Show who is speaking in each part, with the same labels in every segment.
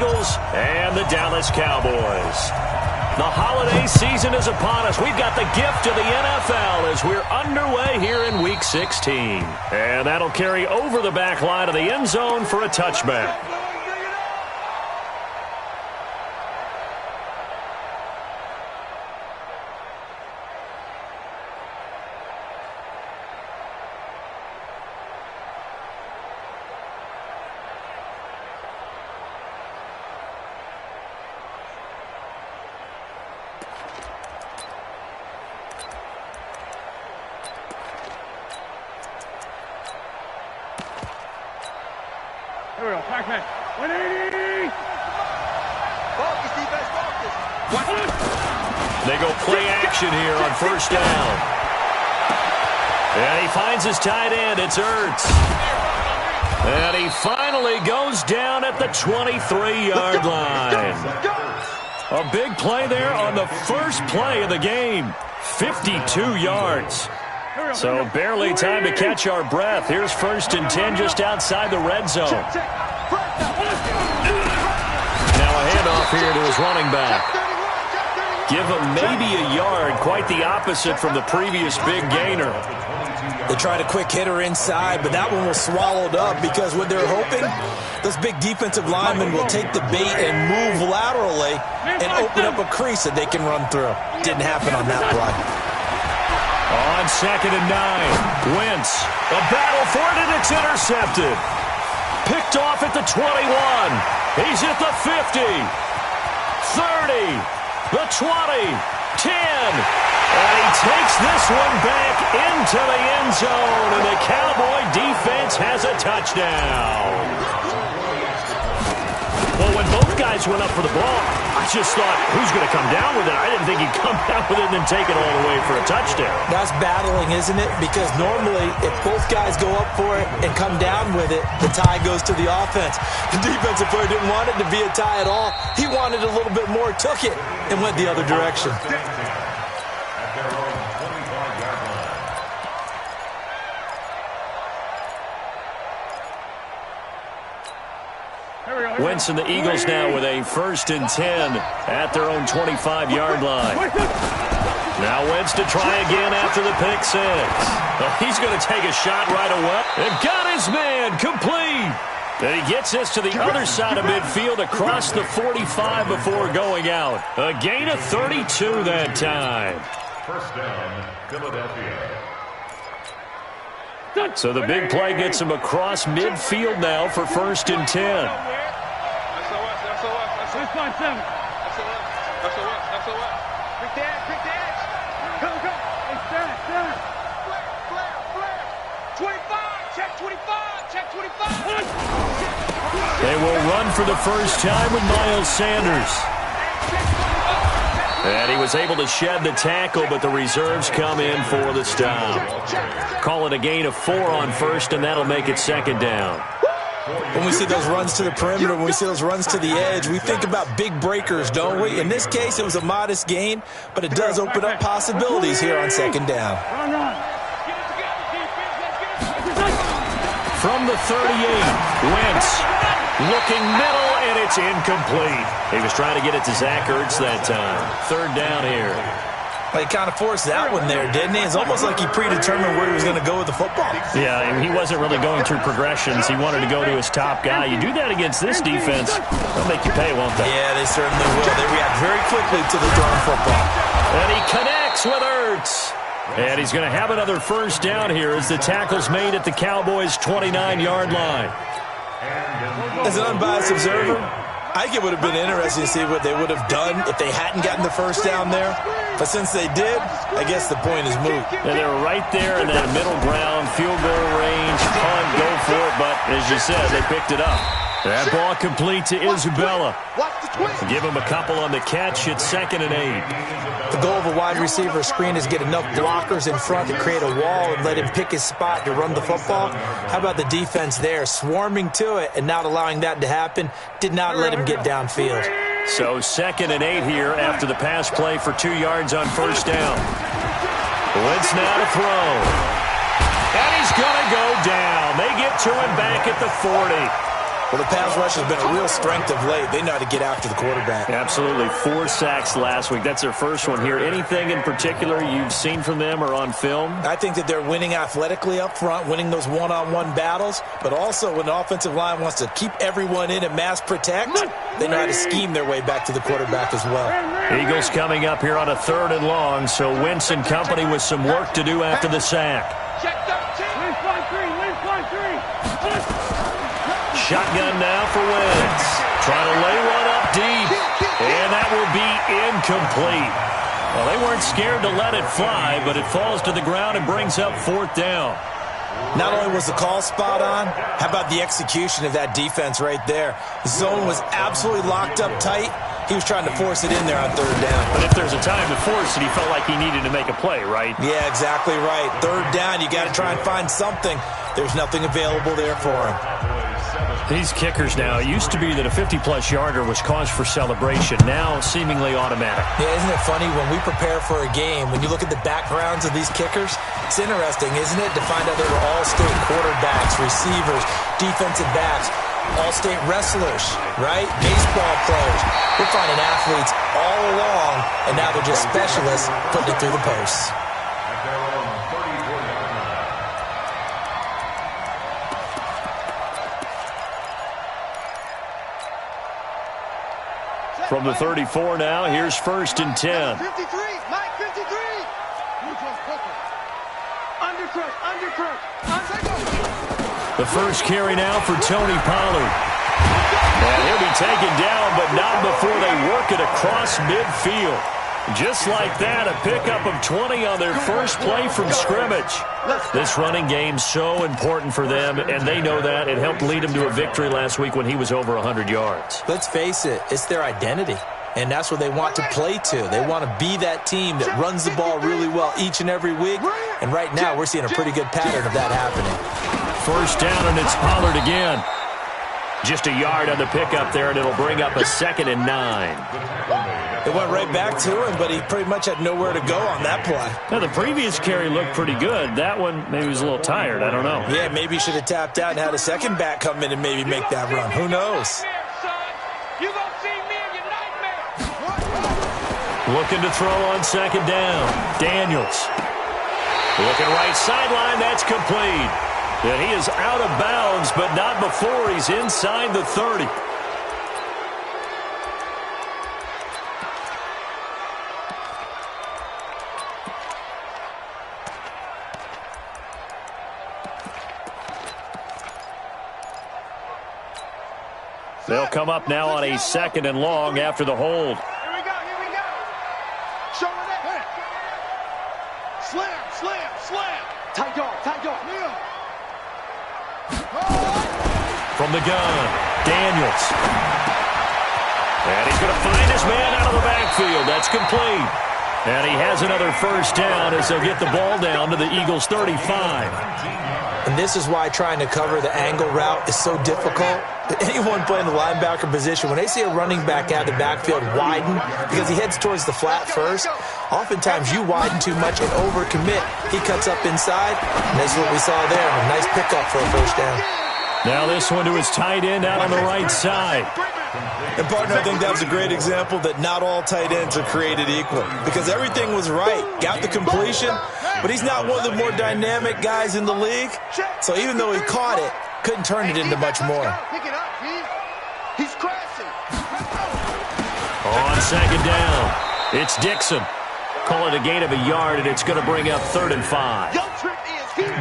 Speaker 1: Eagles and the Dallas Cowboys. The holiday season is upon us. We've got the gift of the NFL as we're underway here in Week 16. And that'll carry over the back line of the end zone for a touchback.
Speaker 2: Here we go, Pac-Man. 180!
Speaker 3: Focus, defense, focus.
Speaker 1: They go play action here on first down. And he finds his tight end. It's Ertz. And he finally goes down at the 23-yard line. A big play there on the first play of the game. 52 yards. So barely time to catch our breath. Here's 1st and 10 just outside the red zone. Now a handoff here to his running back. Give him maybe a yard, quite the opposite from the previous big gainer.
Speaker 4: They tried a quick hitter inside, but that one was swallowed up because what they're hoping, those big defensive linemen will take the bait and move laterally and open up a crease that they can run through. Didn't happen on that play.
Speaker 1: On 2nd and 9, Wentz, a battle for it, and it's intercepted. Picked off at the 21. He's at the 50, 30, the 20, 10. And he takes this one back into the end zone, and the Cowboy defense has a touchdown. Well, when both guys went up for the ball, I just thought, who's going to come down with it? I didn't think he'd come down with it and then take it all the way for a touchdown.
Speaker 4: That's battling, isn't it? Because normally, if both guys go up for it and come down with it, the tie goes to the offense. The defensive player didn't want it to be a tie at all. He wanted a little bit more, took it, and went the other direction.
Speaker 1: Wentz and the Eagles now with a 1st and 10 at their own 25-yard line. Now Wentz to try again after the pick 6. Well, he's going to take a shot right away. And got his man complete. And he gets this to the other side of midfield across the 45 before going out. A gain of 32 that time.
Speaker 5: First down, Philadelphia.
Speaker 1: So the big play gets him across midfield now for 1st and 10.
Speaker 2: That's 5-7.
Speaker 3: That's a what? Quick dash.
Speaker 2: Go. Hey, center.
Speaker 3: Flare. 25, check 25.
Speaker 1: They will run for the first time with Miles Sanders. And he was able to shed the tackle, but the reserves come in for the stop. Call it a gain of 4 on 1st, and that'll make it 2nd down.
Speaker 4: When we see those runs to the perimeter, when we see those runs to the edge, we think about big breakers, don't we? In this case, it was a modest gain, but it does open up possibilities here on 2nd down.
Speaker 1: From the 38, Wentz looking middle, and it's incomplete. He was trying to get it to Zach Ertz that time. 3rd down here.
Speaker 4: He kind of forced that one there, didn't he? It's almost like he predetermined where he was going to go with the football.
Speaker 1: Yeah, and he wasn't really going through progressions. He wanted to go to his top guy. You do that against this defense, they'll make you pay, won't they?
Speaker 4: Yeah, they certainly will. They react very quickly to the thrown football.
Speaker 1: And he connects with Ertz. And he's going to have another 1st down here as the tackle's made at the Cowboys' 29-yard line.
Speaker 4: As an unbiased observer, I think it would have been interesting to see what they would have done if they hadn't gotten the 1st down there. But since they did, I guess the point is moot.
Speaker 1: And they were right there in that middle ground, field goal range, punt, go for it. But as you said, they picked it up. That ball complete to Isabella. Give him a couple on the catch. It's 2nd and 8.
Speaker 4: The goal of a wide receiver screen is get enough blockers in front to create a wall and let him pick his spot to run the football. How about the defense there, swarming to it and not allowing that to happen? Did not let him get downfield.
Speaker 1: So 2nd and 8 here after the pass play for 2 yards on 1st down. Wentz now to throw. And he's going to go down. They get to him back at the 40.
Speaker 4: Well, the pass rush has been a real strength of late. They know how to get after the quarterback.
Speaker 1: Absolutely. 4 sacks last week. That's their first one here. Anything in particular you've seen from them or on film?
Speaker 4: I think that they're winning athletically up front, winning those one-on-one battles, but also when the offensive line wants to keep everyone in and mass protect, they know how to scheme their way back to the quarterback as well.
Speaker 1: Eagles coming up here on a 3rd and long, so Wentz and company with some work to do after the sack.
Speaker 3: Check 13.
Speaker 2: Leave front three.
Speaker 1: Shotgun now for Wentz. Trying to lay one up deep. And that will be incomplete. Well, they weren't scared to let it fly, but it falls to the ground and brings up 4th down.
Speaker 4: Not only was the call spot on, how about the execution of that defense right there? The zone was absolutely locked up tight. He was trying to force it in there on 3rd down.
Speaker 1: But if there's a time to force it, he felt like he needed to make a play, right?
Speaker 4: Yeah, exactly right. 3rd down, you got to try and find something. There's nothing available there for him.
Speaker 1: These kickers now, it used to be that a 50-plus yarder was cause for celebration. Now, seemingly automatic.
Speaker 4: Yeah, isn't it funny when we prepare for a game, when you look at the backgrounds of these kickers, it's interesting, isn't it, to find out they were all-state quarterbacks, receivers, defensive backs, all-state wrestlers, right? Baseball players. We're finding athletes all along, and now they're just specialists putting it through the posts.
Speaker 1: From the 34 now, here's 1st and 10.
Speaker 3: 53. Mike, 53. Undercut.
Speaker 1: The first carry now for Tony Pollard. And he'll be taken down, but not before they work it across midfield. Just like that, a pickup of 20 on their first play from scrimmage. This running game's so important for them, and they know that. It helped lead them to a victory last week when he was over 100 yards.
Speaker 4: Let's face it, it's their identity, and that's what they want to play to. They want to be that team that runs the ball really well each and every week, and right now we're seeing a pretty good pattern of that happening.
Speaker 1: 1st down, and it's Pollard again. Just a yard on the pickup there, and it'll bring up a 2nd and 9.
Speaker 4: It went right back to him, but he pretty much had nowhere to go on that play.
Speaker 1: Now, the previous carry looked pretty good. That one, maybe he was a little tired. I don't know.
Speaker 4: Yeah, maybe he should have tapped out and had a second back come in and maybe make that run. Who knows?
Speaker 3: You gonna see me in your nightmare.
Speaker 1: Looking to throw on 2nd down. Daniels. Looking right sideline. That's complete. And he is out of bounds, but not before he's inside the 30. They'll come up now on a 2nd and long after the hold.
Speaker 3: Here we go. Show me that. Slam. Tight dog.
Speaker 1: From the gun, Daniels. And he's going to find his man out of the backfield. That's complete. And he has another 1st down as they'll get the ball down to the Eagles' 35.
Speaker 4: And this is why trying to cover the angle route is so difficult. Anyone playing the linebacker position, when they see a running back out of the backfield widen because he heads towards the flat first, oftentimes you widen too much and overcommit. He cuts up inside, and that's what we saw there. A nice pickup for a 1st down.
Speaker 1: Now this one to his tight end out on the right side.
Speaker 4: And, partner, I think that was a great example that not all tight ends are created equal because everything was right. Got the completion, but he's not one of the more dynamic guys in the league. So even though he caught it, couldn't turn it into much more.
Speaker 3: Pick it up, He's crashing.
Speaker 1: On 2nd down, it's Dixon. Call it a gain of a yard, and it's going to bring up 3rd and 5.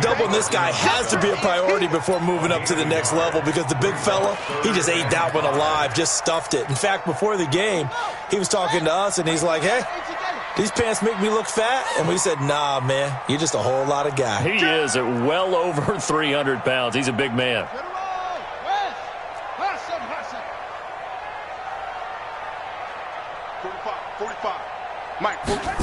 Speaker 4: Doubling this guy has to be a priority before moving up to the next level because the big fella, he just ate that one alive, just stuffed it. In fact, before the game, he was talking to us, and he's like, hey, these pants make me look fat? And we said, nah, man, you're just a whole lot of guy.
Speaker 1: He is at well over 300 pounds. He's a big man.
Speaker 3: 45. Mike, 45.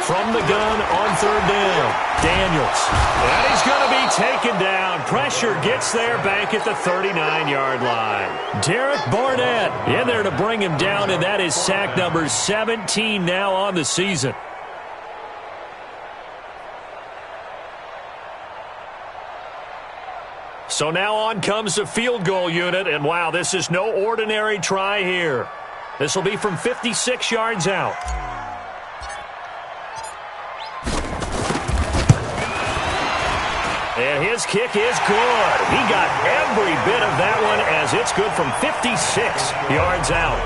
Speaker 1: From the gun on 3rd down, Daniels. And he's going to be taken down. Pressure gets there back at the 39-yard line. Derek Barnett in there to bring him down, and that is sack number 17 now on the season. So now on comes the field goal unit, and wow, this is no ordinary try here. This will be from 56 yards out. And his kick is good. He got every bit of that one as it's good from 56 yards out.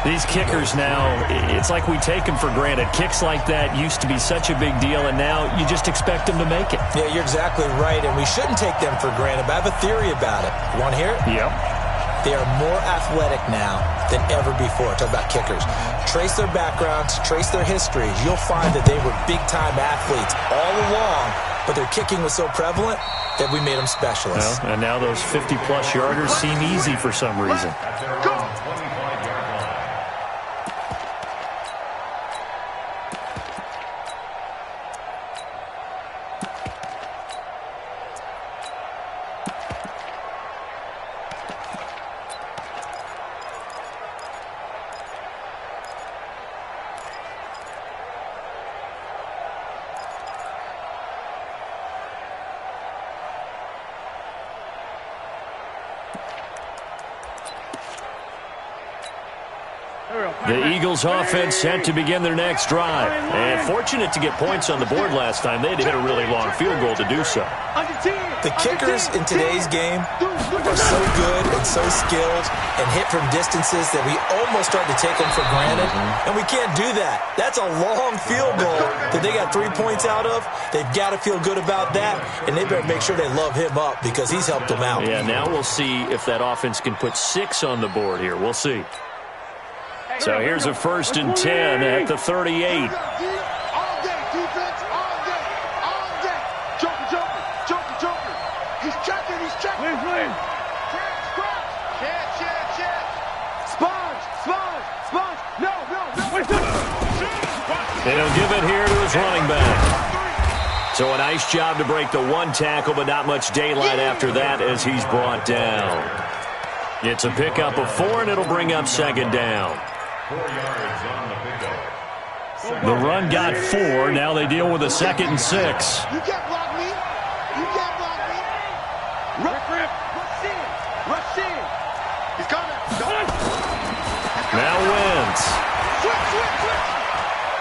Speaker 1: These kickers now, it's like we take them for granted. Kicks like that used to be such a big deal, and now you just expect them to make it.
Speaker 4: Yeah, you're exactly right, and we shouldn't take them for granted, but I have a theory about it. You want to hear it?
Speaker 1: Yep.
Speaker 4: They are more athletic now than ever before. Talk about kickers. Trace their backgrounds, trace their histories. You'll find that they were big-time athletes all along, but their kicking was so prevalent that we made them specialists.
Speaker 1: Well, and now those 50-plus yarders seem easy for some reason.
Speaker 5: Go!
Speaker 1: The Eagles offense set to begin their next drive. And fortunate to get points on the board last time. They had to hit a really long field goal to do so.
Speaker 4: The kickers in today's game are so good and so skilled and hit from distances that we almost start to take them for granted. And we can't do that. That's a long field goal that they got 3 points out of. They've got to feel good about that, and they better make sure they love him up because he's helped them out.
Speaker 1: Yeah, now we'll see if that offense can put 6 on the board here. We'll see. So here's a 1st and 10 at the 38.
Speaker 3: All day, defense, all day, all day. Joker. He's checking.
Speaker 2: Please.
Speaker 3: Check. Sponge. No.
Speaker 1: And he'll give it here to his running back. So a nice job to break the one tackle, but not much daylight after that as he's brought down. It's a pickup of 4, and it'll bring up 2nd down.
Speaker 5: 4 yards on the pickup.
Speaker 1: The run got 4. Now they deal with a 2nd and 6.
Speaker 3: You can't block me. Rush in. He's coming.
Speaker 1: Now Wentz.
Speaker 3: Switch.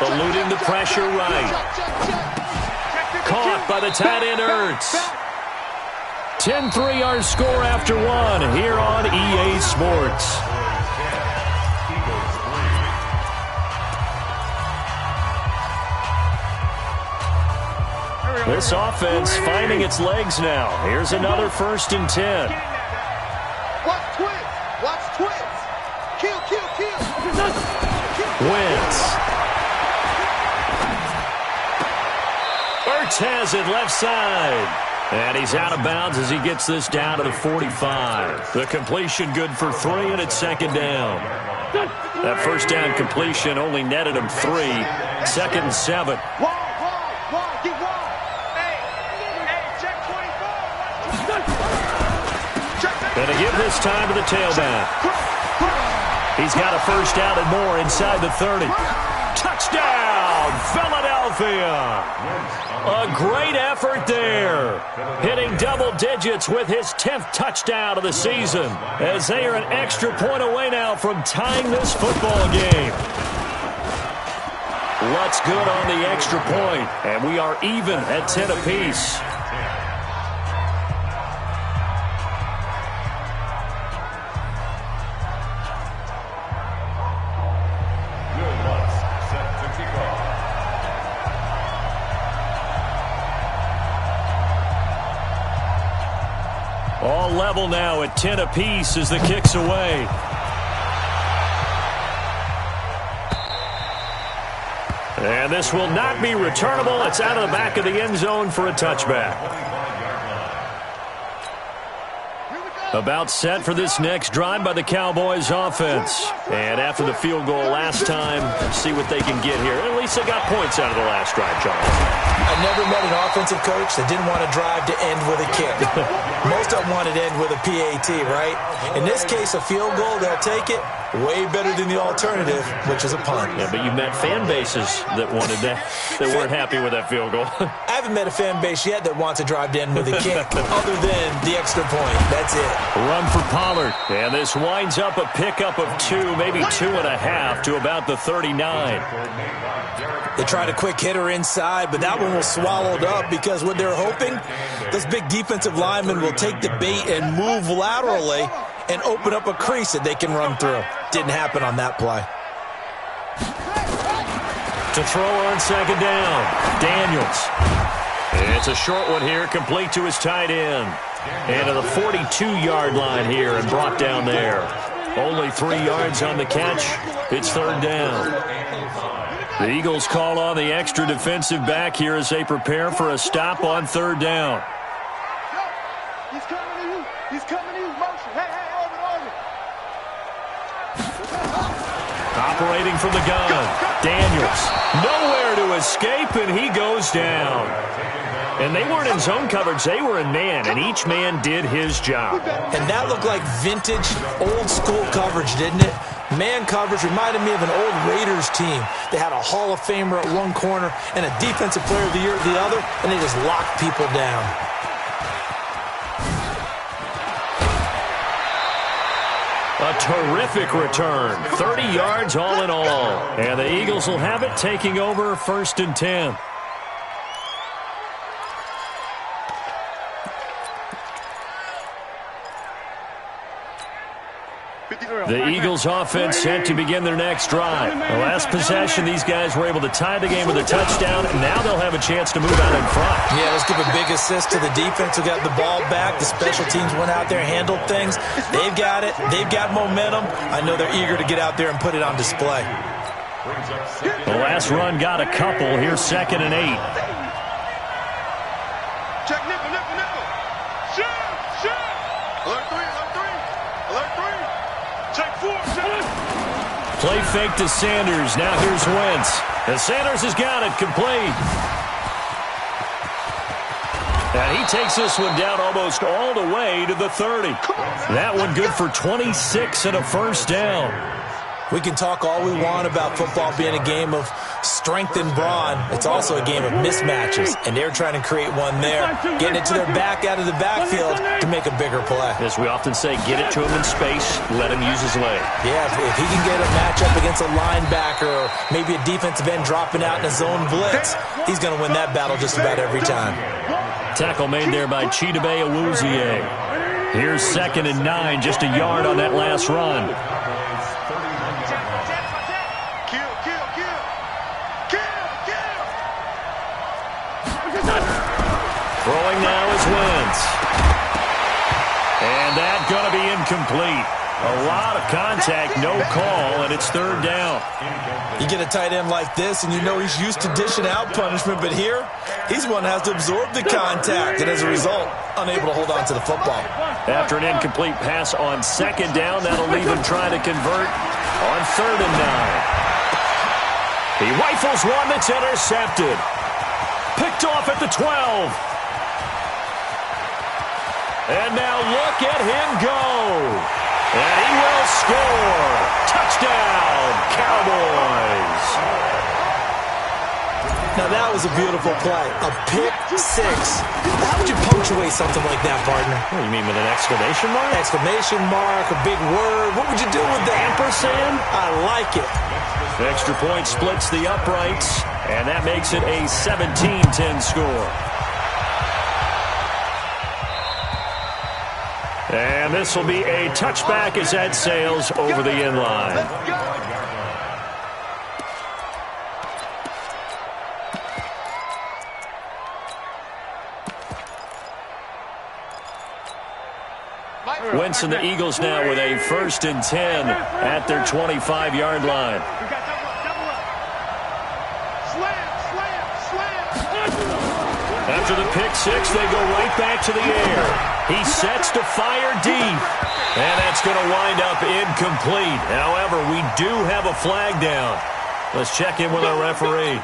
Speaker 1: Eluding the pressure right. Caught by the tight end Ertz. 10 3-yard score after 1 here on EA Sports. This offense finding its legs now. Here's another 1st and 10.
Speaker 3: Watch twins. Kill.
Speaker 1: Wentz. Ertz has it left side. And he's out of bounds as he gets this down to the 45. The completion good for 3, and it's 2nd down. That 1st down completion only netted him 3. 2nd and 7. And to give this time to the tailback. He's got a 1st down and more inside the 30. Touchdown, Philadelphia. A great effort there. Hitting double digits with his 10th touchdown of the season as they are an extra point away now from tying this football game. What's good on the extra point? And we are even at 10 apiece. All level now at 10 apiece as the kick's away. And this will not be returnable. It's out of the back of the end zone for a touchback. About set for this next drive by the Cowboys offense. And after the field goal last time, see what they can get here. At least they got points out of the last drive, Charles.
Speaker 4: I never met an offensive coach that didn't want to drive to end with a kick. Most of them wanted to end with a PAT, right? In this case, a field goal, they'll take it. Way better than the alternative, which is a punt.
Speaker 1: Yeah, but you've met fan bases that wanted that, that weren't happy with that field goal.
Speaker 4: I haven't met a fan base yet that wants to drive to end with a kick other than the extra point. That's it.
Speaker 1: Run for Pollard. And this winds up a pickup of 2, maybe 2.5 to about the 39.
Speaker 4: They tried a quick hitter inside, but that one was swallowed up because what they're hoping, those big defensive linemen will take the bait and move laterally and open up a crease that they can run through. Didn't happen on that play.
Speaker 1: To throw on second down, Daniels. It's a short one here, complete to his tight end. And to the 42-yard line here and brought down there. Only 3 yards on the catch. It's third down. The Eagles call on the extra defensive back here as they prepare for a stop on third down.
Speaker 3: He's coming to you. He's coming to you. Motion. Hey, orbit.
Speaker 1: Operating from the gun, Daniels. Nowhere to escape, and he goes down. And they weren't in zone coverage. They were in man, and each man did his job.
Speaker 4: And that looked like vintage, old-school coverage, didn't it? Man coverage reminded me of an old Raiders team. They had a Hall of Famer at one corner and a Defensive Player of the Year at the other, and they just locked people down.
Speaker 1: A terrific return. 30 yards all in all. And the Eagles will have it, taking over first and 10. The Eagles offense set to begin their next drive. The last possession, these guys were able to tie the game with a touchdown, and now they'll have a chance to move out in front.
Speaker 4: Yeah, let's give a big assist to the defense who got the ball back. The special teams went out there and handled things. They've got it. They've got momentum. I know they're eager to get out there and put it on display.
Speaker 1: The last run got a couple. Here's second and 8.
Speaker 3: Check nickel. Shoot. Alert 3. Check 4.
Speaker 1: Play fake to Sanders. Now here's Wentz. And Sanders has got it complete. And he takes this one down almost all the way to the 30. That one good for 26 and a first down.
Speaker 4: We can talk all we want about football being a game of strength and brawn. It's also a game of mismatches, and they're trying to create one there, getting it to their back out of the backfield to make a bigger play.
Speaker 1: As we often say, get it to him in space, let him use his leg.
Speaker 4: Yeah, if he can get a matchup against a linebacker or maybe a defensive end dropping out in a zone blitz, he's going to win that battle just about every time.
Speaker 1: Tackle made there by Chidobe Awuzie. Here's second and 9, just a yard on that last run. Throwing now is Wentz. And that's going to be incomplete. A lot of contact, no call, and it's third down.
Speaker 4: You get a tight end like this, and you know he's used to dishing out punishment, but here, he's one that has to absorb the contact, and as a result, unable to hold on to the football.
Speaker 1: After an incomplete pass on second down, that'll leave him trying to convert on third and 9. He rifles one that's intercepted. Picked off at the 12. And now look at him go. And he will score. Touchdown, Cowboys.
Speaker 4: Now that was a beautiful play. A pick six. How would you punctuate something like that, partner?
Speaker 1: What do you mean, with an exclamation mark?
Speaker 4: Exclamation mark, a big word. What would you do with that?
Speaker 1: Ampersand?
Speaker 4: I like it.
Speaker 1: Extra point splits the uprights, and that makes it a 17-10 score. And this will be a touchback as that sails over the end line. Wentz and the Eagles now with a first and 10 at their 25-yard line. After the pick six, they go right back to the air. He sets to fire deep. And that's going to wind up incomplete. However, we do have a flag down. Let's check in with our referee.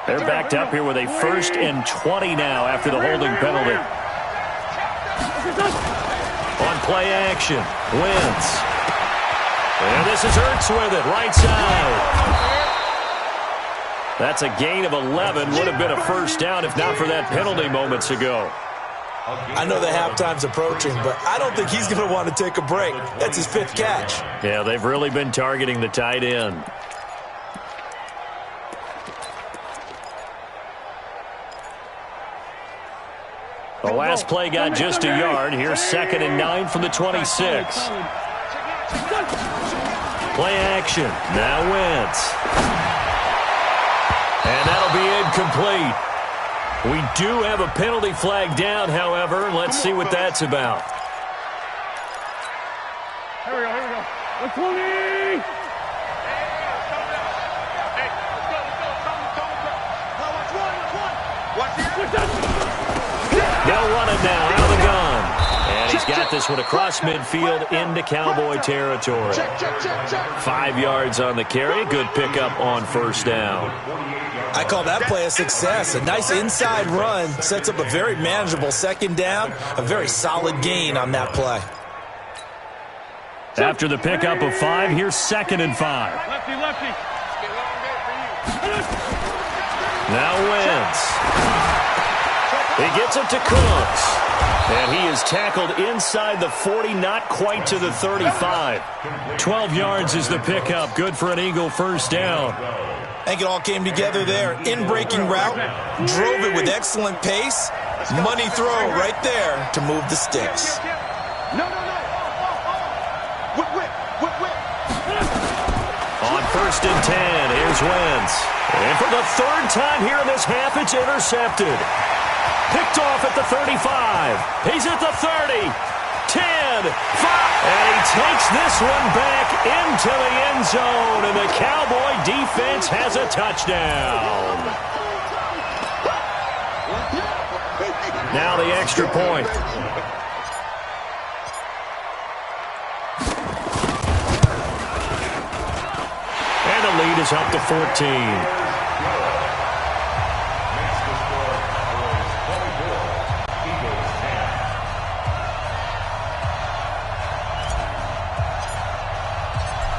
Speaker 1: They're backed up here with a 1st and 20 now after the holding penalty. On play action, Wentz. And this is Ertz with it, right side. That's a gain of 11. Would have been a first down if not for that penalty moments ago.
Speaker 4: I know the halftime's approaching, but I don't think he's going to want to take a break. That's his 5th catch.
Speaker 1: Yeah, they've really been targeting the tight end. The last play got just a yard. Here's 2nd and 9 from the 26. Play action. Now Wentz. And that'll be incomplete. We do have a penalty flag down, however. Let's see what that's about.
Speaker 2: Here we go. 120!
Speaker 1: They'll run it now out of the gun. And he's got this one across midfield into Cowboy territory. 5 yards on the carry. Good pickup on first down.
Speaker 4: I call that play a success. A nice inside run sets up a very manageable 2nd down. A very solid gain on that play.
Speaker 1: After the pickup of 5, here's 2nd and 5.
Speaker 2: Lefty.
Speaker 1: Now Wentz. He gets it to Cooks. And he is tackled inside the 40, not quite to the 35. 12 yards is the pickup. Good for an Eagle first down.
Speaker 4: I think it all came together there. In-breaking route, drove it with excellent pace. Money throw right there to move the sticks.
Speaker 3: No. Whip.
Speaker 1: On 1st and 10, here's Wentz. And for the 3rd time here in this half, it's intercepted. Picked off at the 35. He's at the 30. 10, 5. And he takes this one back into the end zone. And the Cowboy defense has a touchdown. Now the extra point. And the lead is up to 14.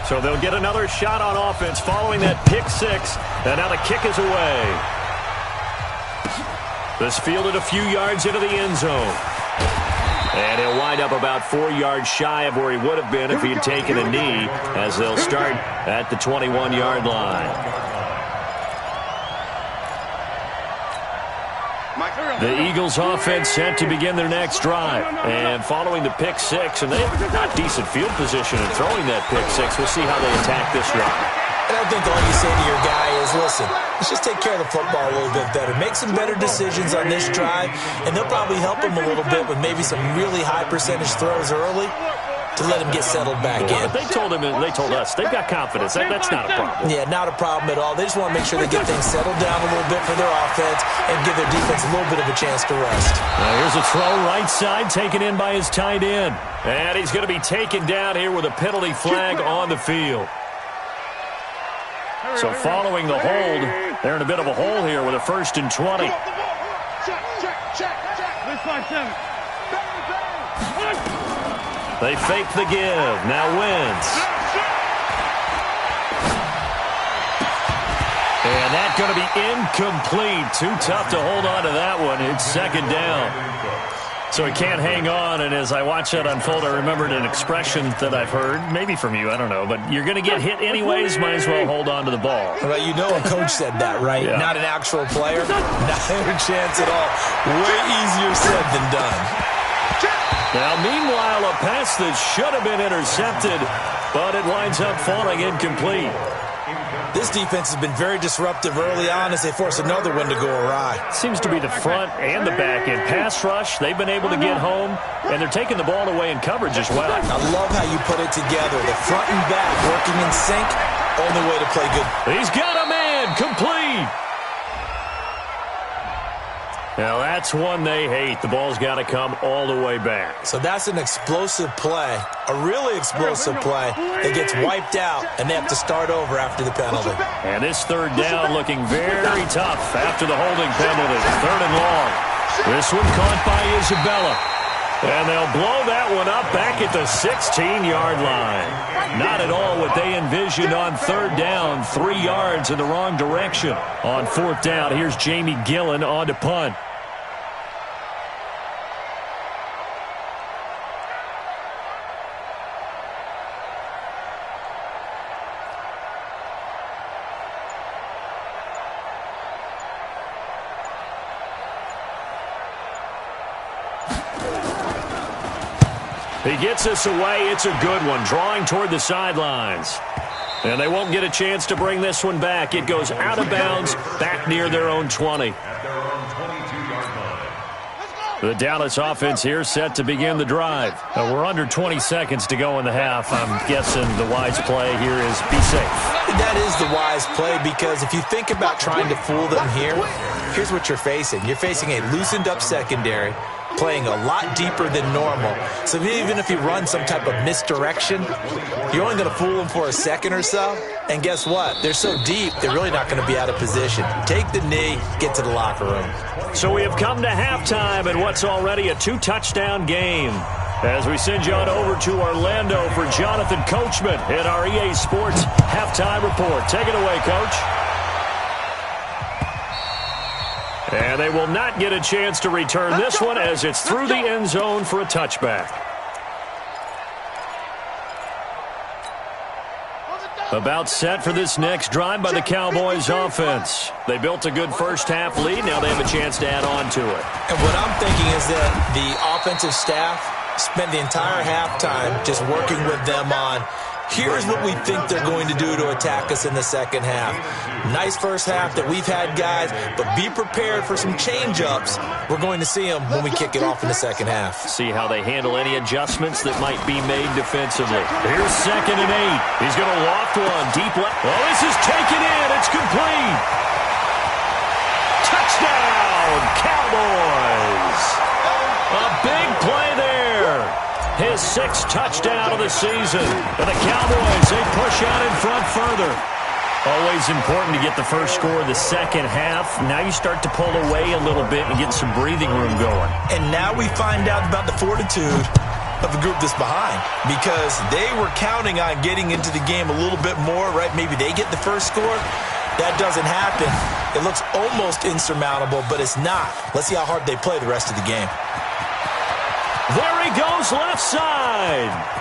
Speaker 1: So they'll get another shot on offense following that pick six. And now the kick is away. This fielded a few yards into the end zone. And he'll wind up about 4 yards shy of where he would have been if he had taken a knee, as they'll start at the 21-yard line. The Eagles offense set to begin their next drive. And following the pick six, and they have got decent field position in throwing that pick six. We'll see how they attack this drive.
Speaker 4: And I think all you say to your guy is, listen, let's just take care of the football a little bit better. Make some better decisions on this drive, and they'll probably help him a little bit with maybe some really high percentage throws early to let him get settled back in.
Speaker 1: They told us, they've got confidence. That's not a problem.
Speaker 4: Yeah, not a problem at all. They just want to make sure they get things settled down a little bit for their offense and give their defense a little bit of a chance to rest.
Speaker 1: Now here's a throw right side taken in by his tight end. And he's going to be taken down here with a penalty flag on the field. So following the hold, they're in a bit of a hole here with a 1st and 20. They fake the give. Now Wentz. And that's going to be incomplete. Too tough to hold on to that one. It's 2nd down. So he can't hang on, and as I watch that unfold, I remembered an expression that I've heard, maybe from you, I don't know, but you're going to get hit anyways, might as well hold on to the ball.
Speaker 4: Well, you know a coach said that, right?
Speaker 1: Yeah.
Speaker 4: Not an actual player. Not a chance at all. Way easier said than done.
Speaker 1: Now, meanwhile, a pass that should have been intercepted, but it winds up falling incomplete.
Speaker 4: This defense has been very disruptive early on as they force another one to go awry.
Speaker 1: Seems to be the front and the back end. Pass rush, they've been able to get home, and they're taking the ball away in coverage as well.
Speaker 4: I love how you put it together. The front and back working in sync, only way to play good.
Speaker 1: He's got a man, complete. Now that's one they hate. The ball's got to come all the way back.
Speaker 4: So that's an explosive play, a really explosive play that gets wiped out, and they have to start over after the penalty.
Speaker 1: And this third down looking very tough after the holding penalty. Third and long. This one caught by Isabella. And they'll blow that one up back at the 16-yard line. Not at all what they envisioned on third down. 3 yards in the wrong direction. On fourth down, here's Jamie Gillen on to punt. He gets us away. It's a good one, drawing toward the sidelines. And they won't get a chance to bring this one back. It goes out of bounds, back near their own 20.
Speaker 5: At their own 22-yard line.
Speaker 1: The Dallas offense here set to begin the drive. We're under 20 seconds to go in the half. I'm guessing the wise play here is be safe.
Speaker 4: That is the wise play, because if you think about trying to fool them here, here's what you're facing. You're facing a loosened-up secondary, playing a lot deeper than normal. So even if you run some type of misdirection, you're only going to fool them for a second or so. And guess what? They're so deep, they're really not going to be out of position. Take the knee, get to the locker room.
Speaker 1: So we have come to halftime in what's already a 2-touchdown game. As we send you on over to Orlando for Jonathan Coachman in our EA Sports halftime report. Take it away, Coach. And they will not get a chance to return this one as it's through the end zone for a touchback. About set for this next drive by the Cowboys offense. They built a good first half lead. Now they have a chance to add on to it.
Speaker 4: And what I'm thinking is that the offensive staff spent the entire halftime just working with them on, here's what we think they're going to do to attack us in the second half. Nice first half that we've had, guys, but be prepared for some change-ups. We're going to see them when we kick it off in the second half.
Speaker 1: See how they handle any adjustments that might be made defensively. Here's 2nd and 8. He's going to loft one deep left. Oh, this is taken in. It's complete. Touchdown, Cowboys. A big play there. His 6th touchdown of the season. And the Cowboys, they push out in front further. Always important to get the first score of the second half. Now you start to pull away a little bit and get some breathing room going.
Speaker 4: And now we find out about the fortitude of the group that's behind, because they were counting on getting into the game a little bit more, right? Maybe they get the first score. That doesn't happen. It looks almost insurmountable, but it's not. Let's see how hard they play the rest of the game.
Speaker 1: There he goes, left side.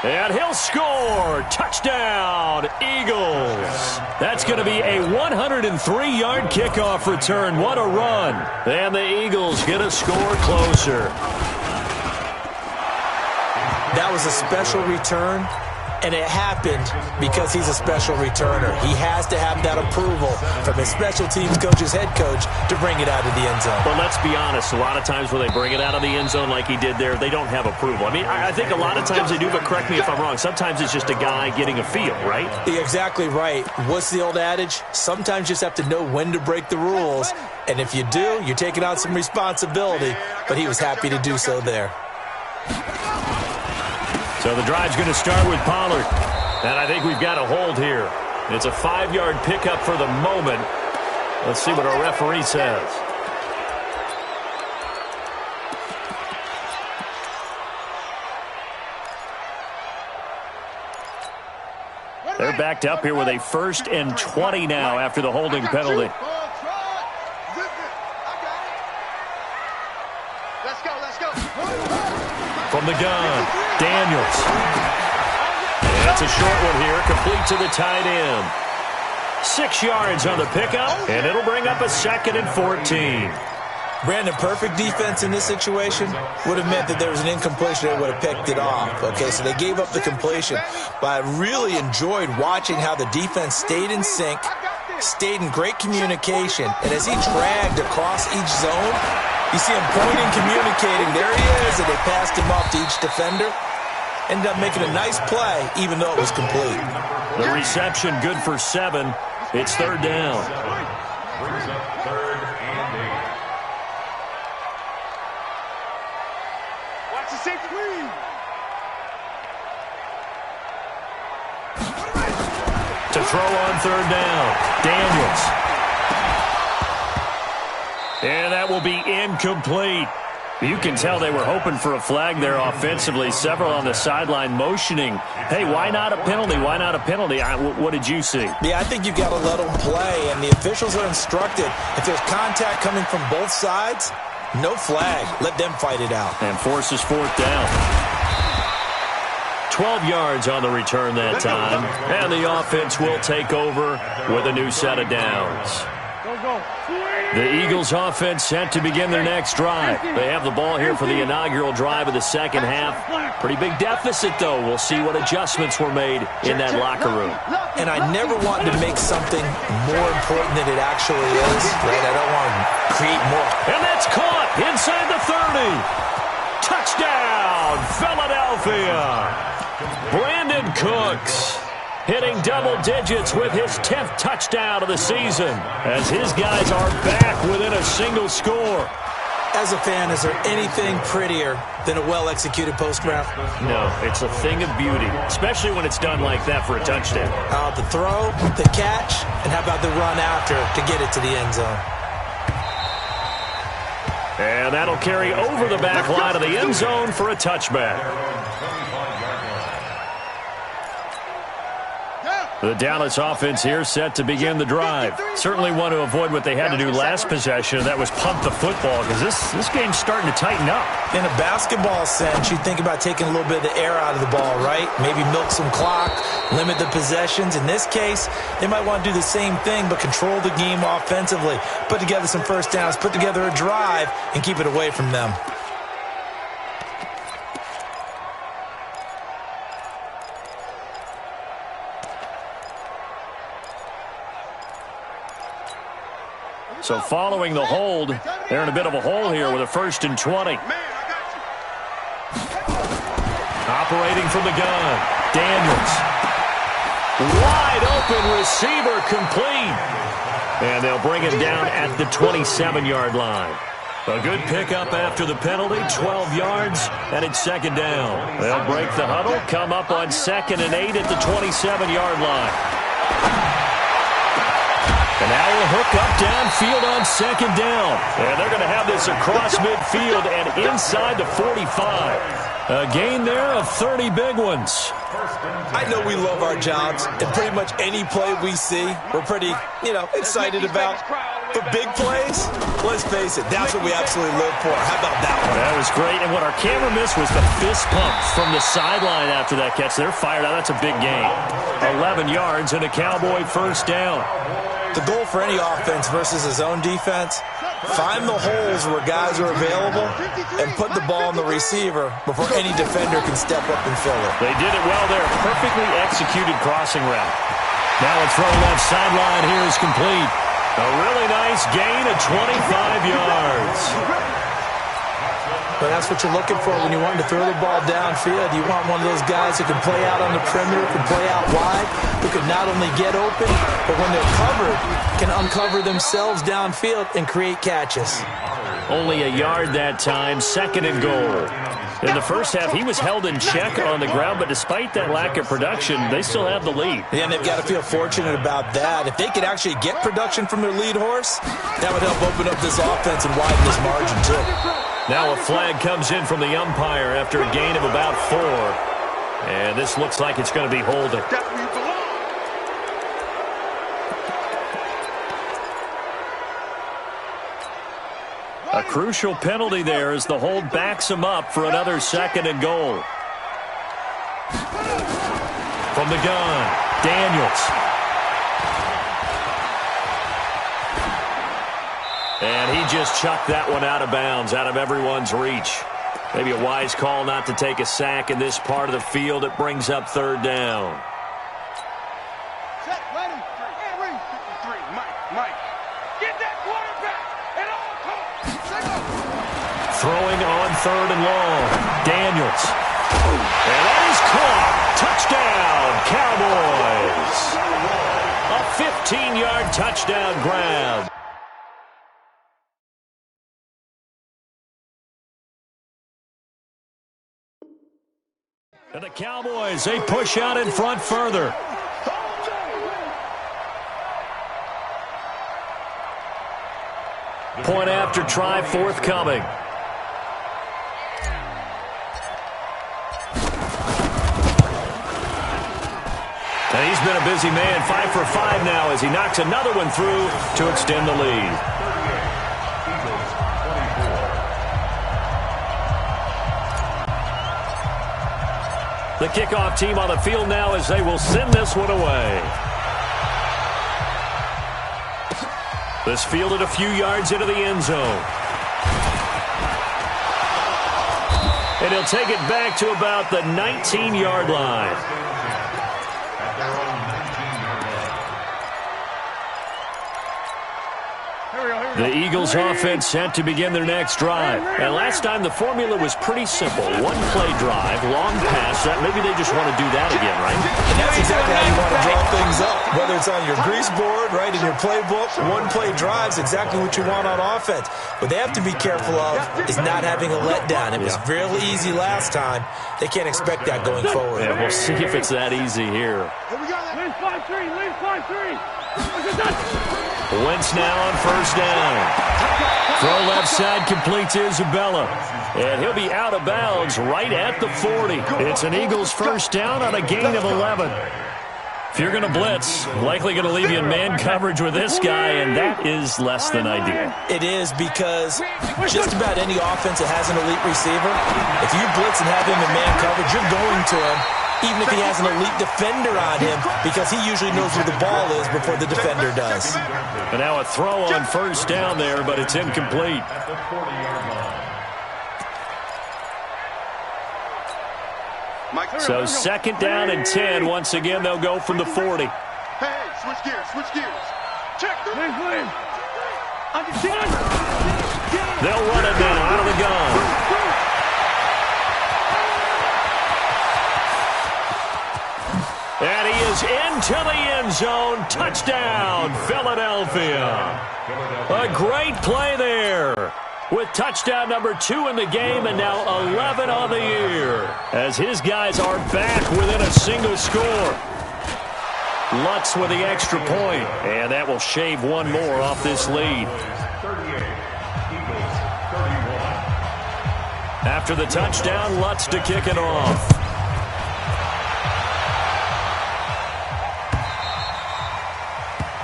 Speaker 1: And he'll score. Touchdown, Eagles. That's going to be a 103-yard kickoff return. What a run. And the Eagles get a score closer.
Speaker 4: That was a special return, and it happened because he's a special returner. He has to have that approval from his special teams coach's head coach to bring it out of the end zone.
Speaker 1: But let's be honest, a lot of times when they bring it out of the end zone like he did there, they don't have approval. I mean, I think a lot of times they do, but correct me if I'm wrong. Sometimes it's just a guy getting a feel, right?
Speaker 4: You're exactly right. What's the old adage? Sometimes you just have to know when to break the rules. And if you do, you're taking on some responsibility. But he was happy to do so there.
Speaker 1: So the drive's going to start with Pollard. And I think we've got a hold here. It's a 5-yard pickup for the moment. Let's see what our referee says. They're backed up here with a 1st and 20 now after the holding penalty.
Speaker 3: Let's go.
Speaker 1: From the gun, Daniels. That's a short one here, complete to the tight end. 6 yards on the pickup, and it'll bring up a 2nd and 14.
Speaker 4: Brandon, perfect defense in this situation would have meant that there was an incompletion that would have picked it off. Okay, so they gave up the completion. But I really enjoyed watching how the defense stayed in sync, stayed in great communication, and as he dragged across each zone, you see him pointing, communicating. There he is, and they passed him off to each defender. Ended up making a nice play, even though it was complete.
Speaker 1: The reception good for 7. It's 3rd down.
Speaker 5: Brings up 3rd and 8.
Speaker 3: Watch the safety, please.
Speaker 1: To throw on 3rd down, Daniels. And that will be incomplete. You can tell they were hoping for a flag there offensively. Several on the sideline motioning, hey, why not a penalty? Why not a penalty? What did you see?
Speaker 4: Yeah, I think you've got to let them play, and the officials are instructed. If there's contact coming from both sides, no flag. Let them fight it out.
Speaker 1: And forces 4th down. 12 yards on the return that time. And the offense will take over with a new set of downs. The Eagles offense set to begin their next drive. They have the ball here for the inaugural drive of the second half. Pretty big deficit, though. We'll see what adjustments were made in that locker room.
Speaker 4: And I never want to make something more important than it actually is. Right? I don't want to create more.
Speaker 1: And that's caught inside the 30. Touchdown, Philadelphia. Brandon Cooks hitting double digits with his 10th touchdown of the season as his guys are back within a single score.
Speaker 4: As a fan, is there anything prettier than a well-executed post route?
Speaker 1: No, it's a thing of beauty, especially when it's done like that for a touchdown.
Speaker 4: The throw, the catch, and how about the run after to get it to the end zone?
Speaker 1: And that'll carry over the back line of the end zone for a touchback. The Dallas offense here set to begin the drive. Certainly want to avoid what they had to do last possession. That was punt the football because this game's starting to tighten up.
Speaker 4: In a basketball sense, you think about taking a little bit of the air out of the ball, right? Maybe milk some clock, limit the possessions. In this case, they might want to do the same thing but control the game offensively. Put together some first downs, put together a drive, and keep it away from them.
Speaker 1: So following the hold, they're in a bit of a hole here with a 1st and 20. Operating from the gun, Daniels. Wide open receiver complete. And they'll bring him down at the 27-yard line. A good pickup after the penalty, 12 yards, and it's 2nd down. They'll break the huddle, come up on 2nd and 8 at the 27-yard line. And now a hook up downfield on 2nd down. And they're going to have this across midfield and inside the 45. A gain there of 30 big ones.
Speaker 4: I know we love our jobs, and pretty much any play we see, we're pretty, excited about. But big plays, let's face it, that's what we absolutely live for. How about that one?
Speaker 1: That was great, and what our camera missed was the fist pump from the sideline after that catch. They're fired out. That's a big gain. 11 yards and a Cowboy 1st down.
Speaker 4: The goal for any offense versus a zone defense, find the holes where guys are available and put the ball in the receiver before any defender can step up and fill it.
Speaker 1: They did it well there. Perfectly executed crossing route. Now a throw left sideline here is complete. A really nice gain of 25 yards.
Speaker 4: But that's what you're looking for when you want to throw the ball downfield. You want one of those guys who can play out on the perimeter, can play out wide, who can not only get open, but when they're covered, can uncover themselves downfield and create catches.
Speaker 1: Only a yard that time, 2nd and goal. In the first half, he was held in check on the ground, but despite that lack of production, they still have the lead.
Speaker 4: Yeah, and they've got to feel fortunate about that. If they could actually get production from their lead horse, that would help open up this offense and widen this margin, too.
Speaker 1: Now a flag comes in from the umpire after a gain of about 4. And this looks like it's going to be holding. A crucial penalty there as the hold backs him up for another 2nd and goal. From the gun, Daniels. And he just chucked that one out of bounds, out of everyone's reach. Maybe a wise call not to take a sack in this part of the field. It brings up third down.
Speaker 3: Set, ready, three, 53, Mike. Get that quarterback at all costs. Signal.
Speaker 1: Throwing on third and long. Daniels. And that is caught. Touchdown, Cowboys. A 15-yard touchdown grab. And the Cowboys, they push out in front further. Point after try forthcoming. And he's been a busy man, 5 for 5 now as he knocks another one through to extend the lead. The kickoff team on the field now as they will send this one away. This fielded a few yards into the end zone. And he'll take it back to about the 19-yard line. The Eagles offense set to begin their next drive. And last time the formula was pretty simple. One play drive, long pass. Maybe they just want to do that again, right?
Speaker 4: And that's exactly how you want to draw things up. Whether it's on your grease board, right, in your playbook, one play drive is exactly what you want on offense. What they have to be careful of is not having a letdown. It was really easy last time. They can't expect that going forward.
Speaker 1: Yeah, we'll see if it's that easy here.
Speaker 2: Lead 5-3, lead 5-3.
Speaker 1: Wentz now on first down. Throw left side completes Isabella. And he'll be out of bounds right at the 40. It's an Eagles first down on a gain of 11. If you're going to blitz, likely going to leave you in man coverage with this guy, and that is less than ideal.
Speaker 4: It is because just about any offense that has an elite receiver, if you blitz and have him in man coverage, you're going to him, even if he has an elite defender on him, because he usually knows where the ball is before the defender does.
Speaker 1: And now a throw on first down there, but it's incomplete. So second down and 10. Once again, they'll go from the 40.
Speaker 3: Hey, switch gears. Check.
Speaker 2: Please.
Speaker 1: They'll run it now out of the gun. And he is into the end zone. Touchdown, Philadelphia. A great play there. With touchdown number 2 in the game and now 11 on the year. As his guys are back within a single score. Lutz with the extra point. And that will shave one more off this lead. After the touchdown, Lutz to kick it off.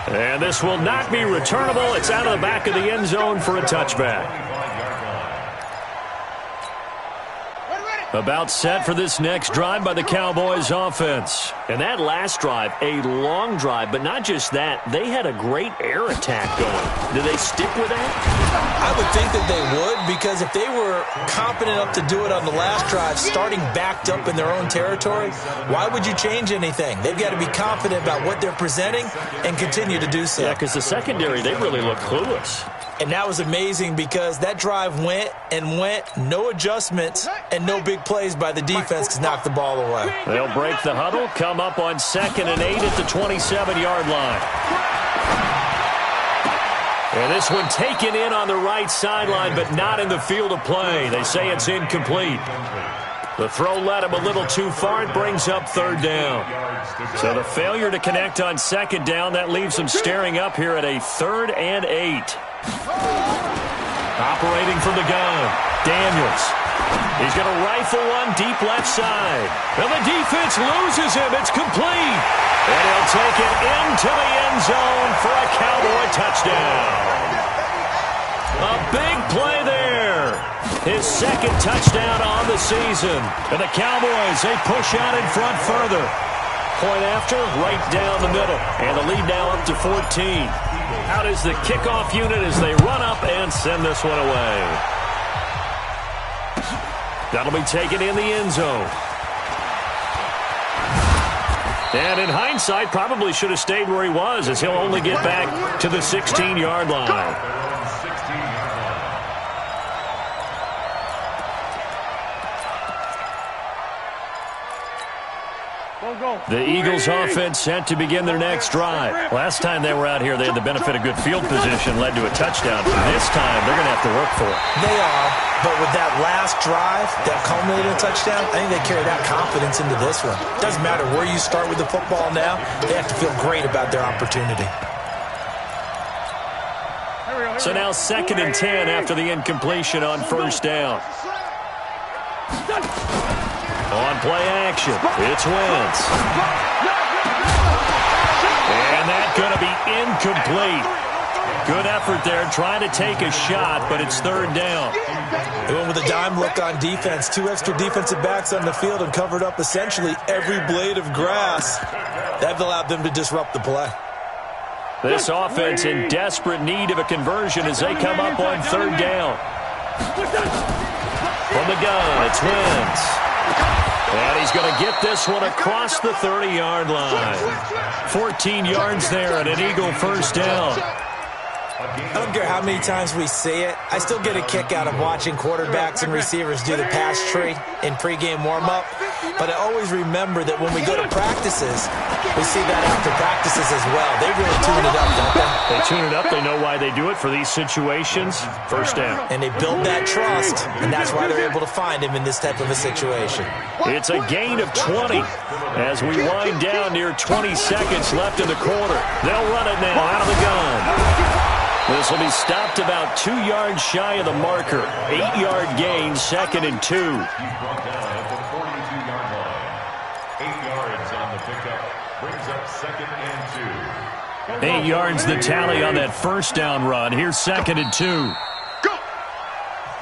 Speaker 1: And this will not be returnable. It's out of the back of the end zone for a touchback. About set for this next drive by the Cowboys offense. And that last drive, a long drive, but not just that. They had a great air attack going. Do they stick with that?
Speaker 4: I would think that they would, because if they were competent enough to do it on the last drive, starting backed up in their own territory, why would you change anything? They've got to be confident about what they're presenting and continue to do so.
Speaker 1: Yeah, because the secondary, they really look clueless.
Speaker 4: And that was amazing because that drive went, no adjustments, and no big plays by the defense to knock the ball away.
Speaker 1: They'll break the huddle, come up on 2nd and 8 at the 27-yard line. And this one taken in on the right sideline, but not in the field of play. They say it's incomplete. The throw led him a little too far. It brings up third down. So the failure to connect on second down, that leaves them staring up here at a 3rd and 8. Operating from the gun, Daniels. He's going to rifle one deep left side. And the defense loses him. It's complete. And he'll take it into the end zone for a Cowboy touchdown. A big play there. His 2nd touchdown on the season. And the Cowboys, they push out in front further. Point after, right down the middle. And the lead now up to 14. Out is the kickoff unit as they run up and send this one away. That'll be taken in the end zone. And in hindsight, probably should have stayed where he was, as he'll only get back to the 16-yard line. The Eagles offense set to begin their next drive. Last time they were out here, they had the benefit of good field position, led to a touchdown. This time, they're going to have to work for it.
Speaker 4: They are, but with that last drive that culminated in a touchdown, I think they carry that confidence into this one. Doesn't matter where you start with the football now, they have to feel great about their opportunity.
Speaker 1: So now 2nd and 10 after the incompletion on first down. On play action, it's Wentz. And that's going to be incomplete. Good effort there, trying to take a shot, but it's 3rd down.
Speaker 4: They went with a dime look on defense. 2 extra defensive backs on the field and covered up essentially every blade of grass. That allowed them to disrupt the play.
Speaker 1: This offense in desperate need of a conversion as they come up on 3rd down. From the gun, it's Wentz. And he's going to get this one across the 30-yard line. 14 yards there and an Eagle first down.
Speaker 4: I don't care how many times we see it. I still get a kick out of watching quarterbacks and receivers do the pass tree in pregame warm-up. But I always remember that when we go to practices, we see that after practices as well. They really tune it up, don't they?
Speaker 1: They tune it up. They know why they do it for these situations. First down.
Speaker 4: And they build that trust, and that's why they're able to find him in this type of a situation.
Speaker 1: It's a gain of 20 as we wind down near 20 seconds left in the quarter. They'll run it now out of the gun. This will be stopped about 2 yards shy of the marker. 8-yard gain, 2nd and 2.
Speaker 5: 8 yards on the pickup. Brings up 2nd and 2.
Speaker 1: 8 yards the tally on that first down run. Here's 2nd and 2.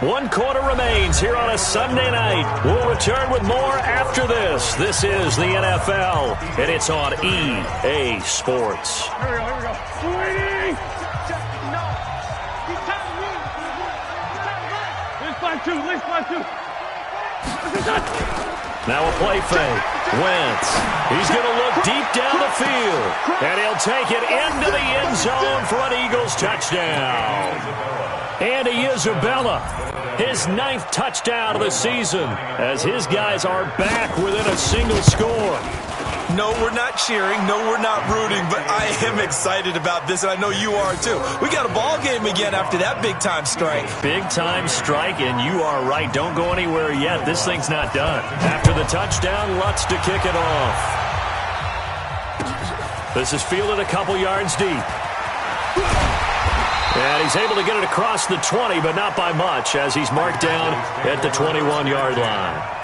Speaker 1: 1 quarter remains here on a Sunday night. We'll return with more after this. This is the NFL, and it's on EA Sports.
Speaker 2: Here we go. Waiting. Least by two.
Speaker 1: Now a play fake. Wentz. He's going to look deep down the field. And he'll take it into the end zone for an Eagles touchdown. Andy Isabella, his 9th touchdown of the season, as his guys are back within a single score.
Speaker 4: No, we're not cheering. No, we're not rooting. But I am excited about this, and I know you are too. We got a ball game again after that big-time strike.
Speaker 1: Big-time strike, and you are right. Don't go anywhere yet. This thing's not done. After the touchdown, Lutz to kick it off. This is fielded a couple yards deep. And he's able to get it across the 20, but not by much, as he's marked down at the 21-yard line.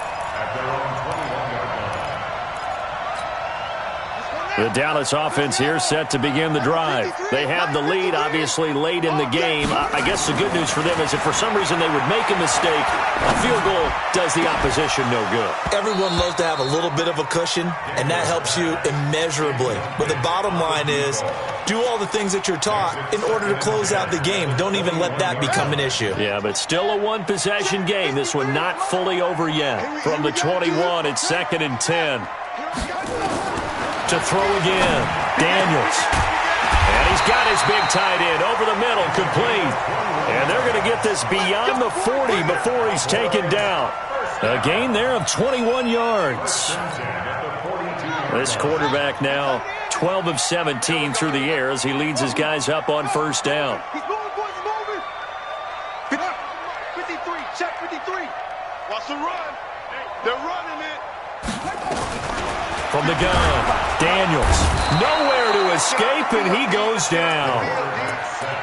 Speaker 1: The Dallas offense here set to begin the drive. They have the lead, obviously, late in the game. I guess the good news for them is if for some reason they would make a mistake, a field goal does the opposition no good.
Speaker 4: Everyone loves to have a little bit of a cushion, and that helps you immeasurably. But the bottom line is, do all the things that you're taught in order to close out the game. Don't even let that become an issue.
Speaker 1: Yeah, but still a one-possession game. This one not fully over yet. From the 21, it's 2nd and 10. To throw again, Daniels. And he's got his big tight end over the middle, complete. And they're going to get this beyond the 40 before he's taken down. A gain there of 21 yards. This quarterback now 12 of 17 through the air as he leads his guys up on first down.
Speaker 3: He's moving, boys, he's moving. 53, check 53. Watch the run. They're running it.
Speaker 1: From the gun, Daniels, nowhere to escape, and he goes down.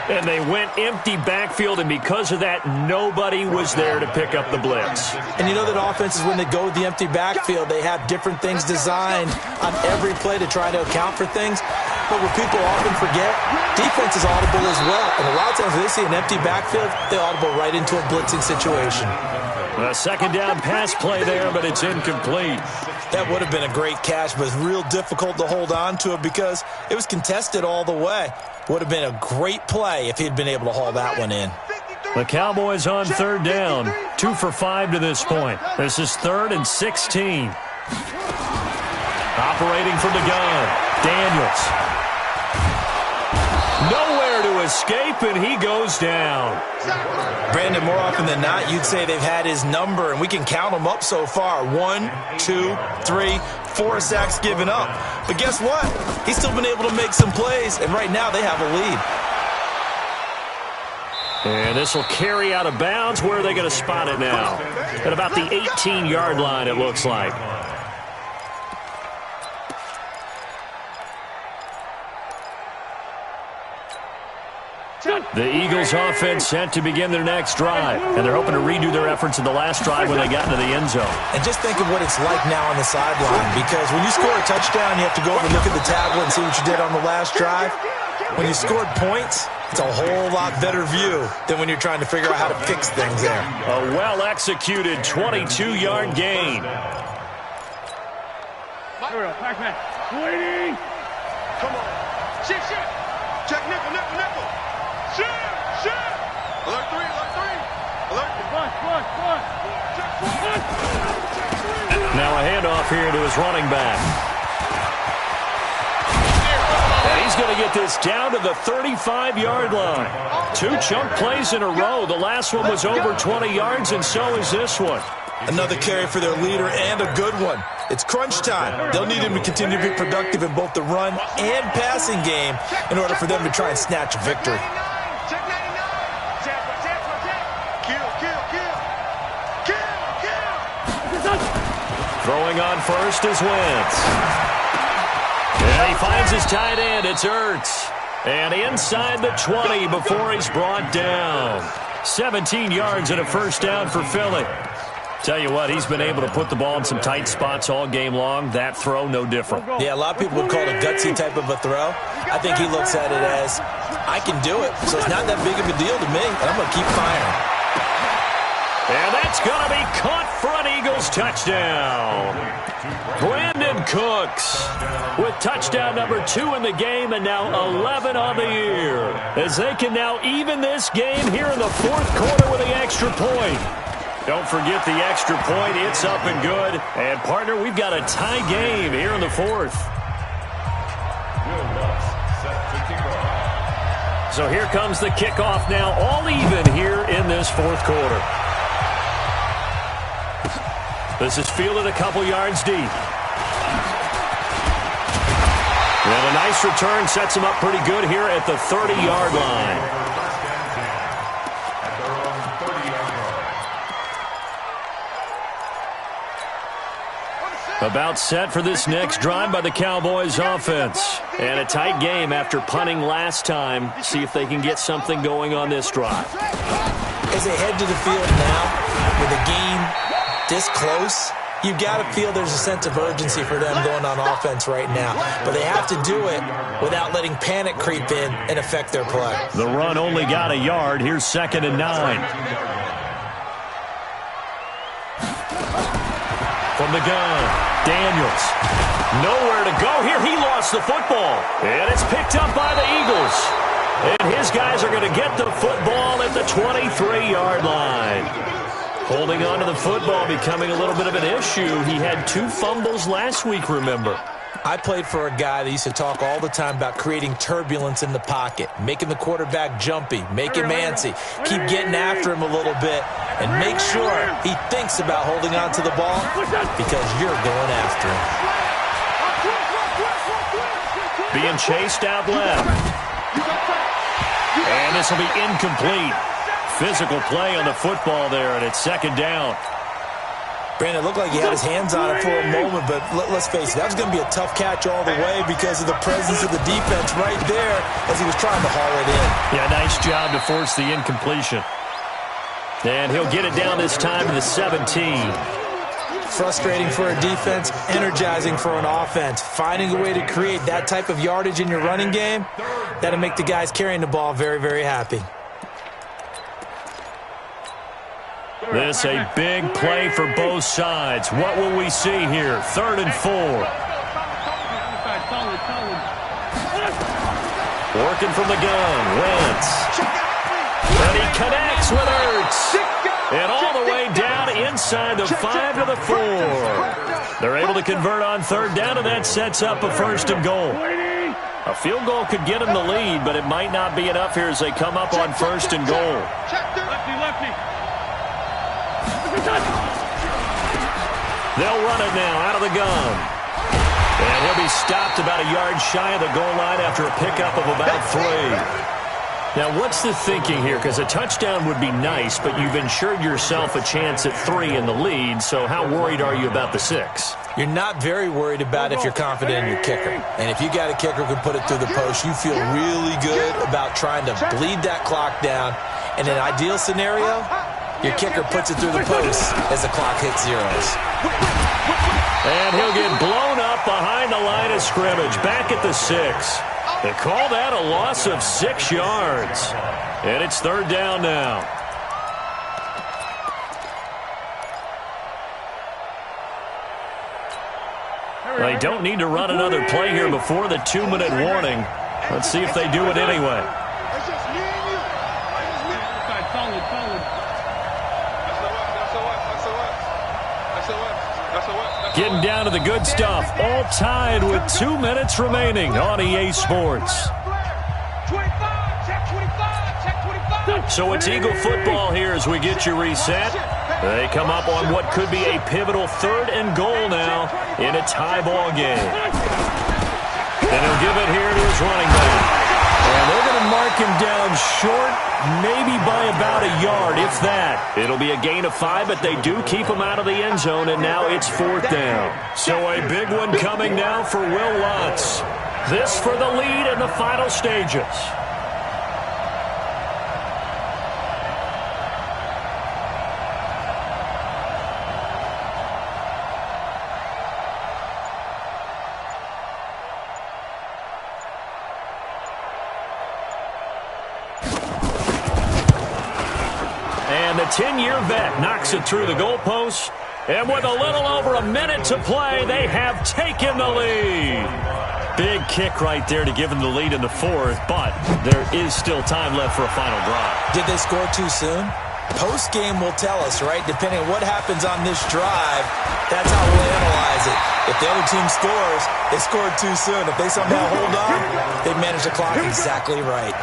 Speaker 1: And they went empty backfield, and because of that, nobody was there to pick up the blitz.
Speaker 4: And you know that offenses, when they go with the empty backfield, they have different things designed on every play to try to account for things. But what people often forget, defense is audible as well. And a lot of times when they see an empty backfield, they audible right into a blitzing situation.
Speaker 1: A second down pass play there, but it's incomplete.
Speaker 4: That would have been a great catch, but it's real difficult to hold on to it because it was contested all the way. Would have been a great play if he'd been able to haul that one in.
Speaker 1: The Cowboys on third down. 2 for 5 to this point. This is 3rd and 16. Operating from the gun, Daniels. Nowhere to escape, and he goes down.
Speaker 4: Brandon, more often than not, you'd say they've had his number, and we can count them up so far. 1, 2, 3, 4 sacks given up. But guess what? He's still been able to make some plays, and right now they have a lead.
Speaker 1: And this will carry out of bounds. Where are they going to spot it now? At about the 18-yard line, it looks like. The Eagles offense set to begin their next drive, and they're hoping to redo their efforts in the last drive when they got into the end zone.
Speaker 4: And just think of what it's like now on the sideline, because when you score a touchdown, you have to go over and look at the tablet and see what you did on the last drive. When you scored points, it's a whole lot better view than when you're trying to figure out how to fix things there.
Speaker 1: A well-executed 22-yard gain.
Speaker 2: Here we go, Pac-Man. Waiting.
Speaker 3: Come on. Shit. Check nickel. Shit. Alert 3. Alert.
Speaker 2: Push.
Speaker 3: Check 4.
Speaker 1: Now a handoff here to his running back. And he's going to get this down to the 35-yard line. 2 chunk plays in a row. The last one was over 20 yards, and so is this one.
Speaker 4: Another carry for their leader, and a good one. It's crunch time. They'll need him to continue to be productive in both the run and passing game in order for them to try and snatch a victory.
Speaker 3: Check 99. Kill.
Speaker 1: Throwing on first is Wentz. And he finds his tight end. It's Ertz. And inside the 20 before he's brought down. 17 yards and a first down for Philly. Tell you what, he's been able to put the ball in some tight spots all game long. That throw, no different.
Speaker 4: Yeah, a lot of people would call it a gutsy type of a throw. I think he looks at it as, I can do it, so it's not that big of a deal to me, and I'm going to keep firing.
Speaker 1: And that's going to be caught for an Eagles touchdown. Brandon Cooks with touchdown number 2 in the game, and now 11 on the year. As they can now even this game here in the 4th quarter with the extra point. Don't forget the extra point. It's up and good. And, partner, we've got a tie game here in the 4th. So here comes the kickoff now, all even here in this 4th quarter. This is fielded a couple yards deep. And a nice return sets him up pretty good here at the 30-yard line. About set for this next drive by the Cowboys offense. And a tight game after punting last time. See if they can get something going on this drive.
Speaker 4: As they head to the field now, with the game this close, you've got to feel there's a sense of urgency for them going on offense right now. But they have to do it without letting panic creep in and affect their play.
Speaker 1: The run only got a yard. Here's 2nd and 9. From the gun, Daniels. Nowhere to go here. He lost the football. And it's picked up by the Eagles. And his guys are going to get the football at the 23-yard line. Holding on to the football becoming a little bit of an issue. He had 2 fumbles last week, remember.
Speaker 4: I played for a guy that used to talk all the time about creating turbulence in the pocket, making the quarterback jumpy, make him antsy, keep getting after him a little bit, and make sure he thinks about holding on to the ball because you're going after him.
Speaker 1: Being chased out left. And this will be incomplete. Physical play on the football there, and it's 2nd down.
Speaker 4: Brandon, it looked like he had his hands on it for a moment, but let's face it, that was going to be a tough catch all the way because of the presence of the defense right there as he was trying to haul it in.
Speaker 1: Yeah, nice job to force the incompletion. And he'll get it down this time to the 17.
Speaker 4: Frustrating for a defense, energizing for an offense. Finding a way to create that type of yardage in your running game, that'll make the guys carrying the ball very, very happy.
Speaker 1: This a big play for both sides. What will we see here? 3rd and 4. Working from the gun, Wentz. And he connects with Ertz. And all the way down inside the 5 to the 4. They're able to convert on third down, and that sets up a 1st and goal. A field goal could get them the lead, but it might not be enough here as they come up on 1st and goal.
Speaker 2: Lefty.
Speaker 1: They'll run it now out of the gun. And he'll be stopped about a yard shy of the goal line after a pickup of about 3. Now, what's the thinking here? Because a touchdown would be nice, but you've ensured yourself a chance at 3 in the lead, so how worried are you about the 6?
Speaker 4: You're not very worried about if you're confident in your kicker. And if you got a kicker who can put it through the post, you feel really good about trying to bleed that clock down. In an ideal scenario, your kicker puts it through the post as the clock hits zeros.
Speaker 1: And he'll get blown up behind the line of scrimmage, back at the 6. They call that a loss of 6 yards. And it's 3rd down now. They don't need to run another play here before the 2-minute warning. Let's see if they do it anyway. Getting down to the good stuff. All tied with 2 minutes remaining on EA Sports. So it's Eagle football here as we get you reset. They come up on what could be a pivotal 3rd and goal now in a tie ball game. And he'll give it here to his running back. And they're going to mark him down short, maybe by about a yard, if that. It'll be a gain of 5, but they do keep him out of the end zone, and now it's 4th down. So a big one coming now for Will Lutz. This for the lead in the final stages. And the 10-year vet knocks it through the goalpost. And with a little over a minute to play, they have taken the lead. Big kick right there to give them the lead in the 4th, but there is still time left for a final drive.
Speaker 4: Did they score too soon? Post-game will tell us, right? Depending on what happens on this drive, that's how we'll analyze it. If the other team scores, they scored too soon. If they somehow hold on, they manage the clock exactly right.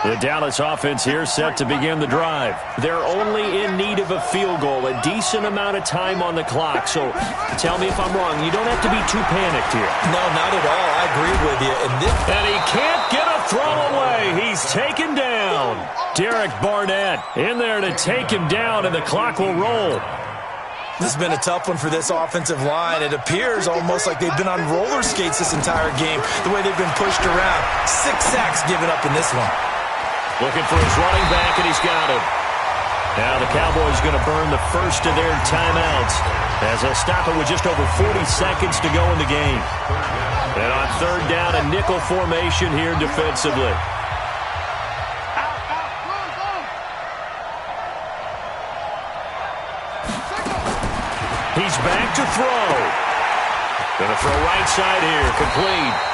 Speaker 1: The Dallas offense here set to begin the drive. They're only in need of a field goal, a decent amount of time on the clock. So tell me if I'm wrong. You don't have to be too panicked here.
Speaker 4: No, not at all. I agree with you.
Speaker 1: And he can't get a throw away. He's taken down. Derek Barnett in there to take him down, and the clock will roll.
Speaker 4: This has been a tough one for this offensive line. It appears almost like they've been on roller skates this entire game, the way they've been pushed around. 6 sacks given up in this one.
Speaker 1: Looking for his running back, and he's got him. Now the Cowboys going to burn the first of their timeouts as they'll stop it with just over 40 seconds to go in the game. And on 3rd down, a nickel formation here defensively. He's back to throw. Going to throw right side here, complete.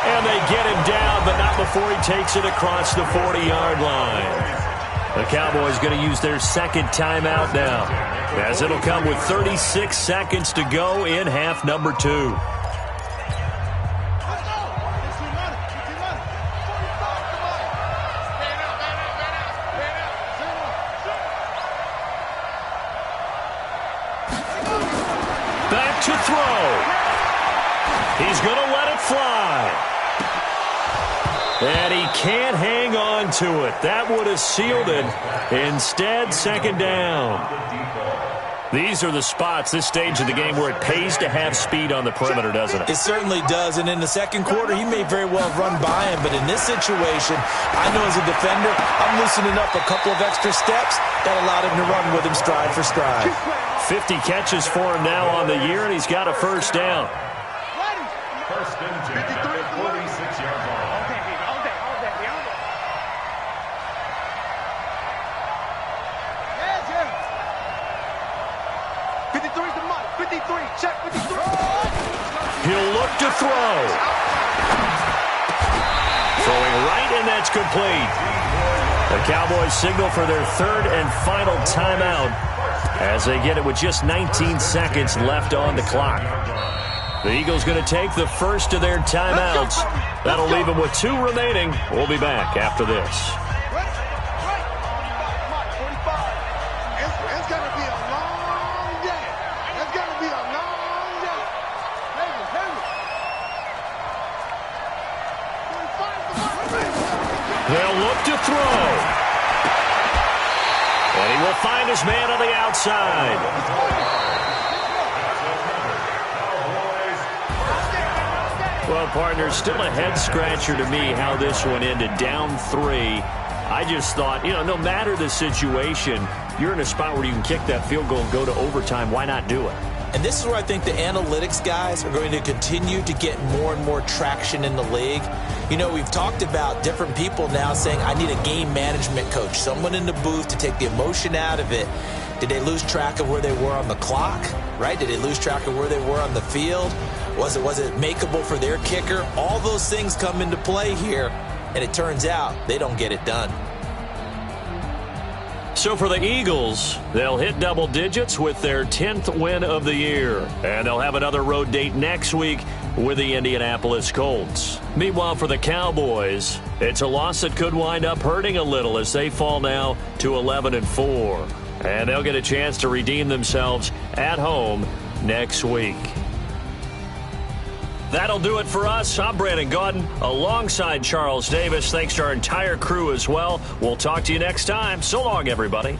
Speaker 1: And they get him down, but not before he takes it across the 40-yard line. The Cowboys going to use their 2nd timeout now, as it'll come with 36 seconds to go in half number 2. Back to throw. He's going to let it fly. And he can't hang on to it. That would have sealed it. Instead, 2nd down. These are the spots, this stage of the game, where it pays to have speed on the perimeter, doesn't it?
Speaker 4: It certainly does. And in the 2nd quarter, he may very well run by him. But in this situation, I know as a defender, I'm loosening up a couple of extra steps that allowed him to run with him stride for stride.
Speaker 1: 50 catches for him now on the year, and he's got a 1st down.
Speaker 5: First and 10 at the 46-yard line.
Speaker 3: Check 53.
Speaker 1: to throw. Throwing right, and that's complete. The Cowboys signal for their third and final timeout as they get it with just 19 seconds left on the clock. The Eagles going to take the first of their timeouts. That'll leave them with 2 remaining. We'll be back after this.
Speaker 3: It's going to be a long day. It's going to be a long day.
Speaker 1: They'll look to throw. And he will find his man on the outside. Well, partner, still a head-scratcher to me how this one ended. Down 3. I just thought, no matter the situation, you're in a spot where you can kick that field goal and go to overtime. Why not do it?
Speaker 4: And this is where I think the analytics guys are going to continue to get more and more traction in the league. We've talked about different people now saying, I need a game management coach, someone in the booth to take the emotion out of it. Did they lose track of where they were on the clock, right? Did they lose track of where they were on the field? Was it makeable for their kicker? All those things come into play here, and it turns out they don't get it done.
Speaker 1: So for the Eagles, they'll hit double digits with their 10th win of the year. And they'll have another road date next week with the Indianapolis Colts. Meanwhile, for the Cowboys, it's a loss that could wind up hurting a little as they fall now to 11-4. And they'll get a chance to redeem themselves at home next week. That'll do it for us. I'm Brandon Gaudin alongside Charles Davis. Thanks to our entire crew as well. We'll talk to you next time. So long, everybody.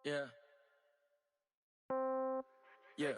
Speaker 6: Yeah. Yeah.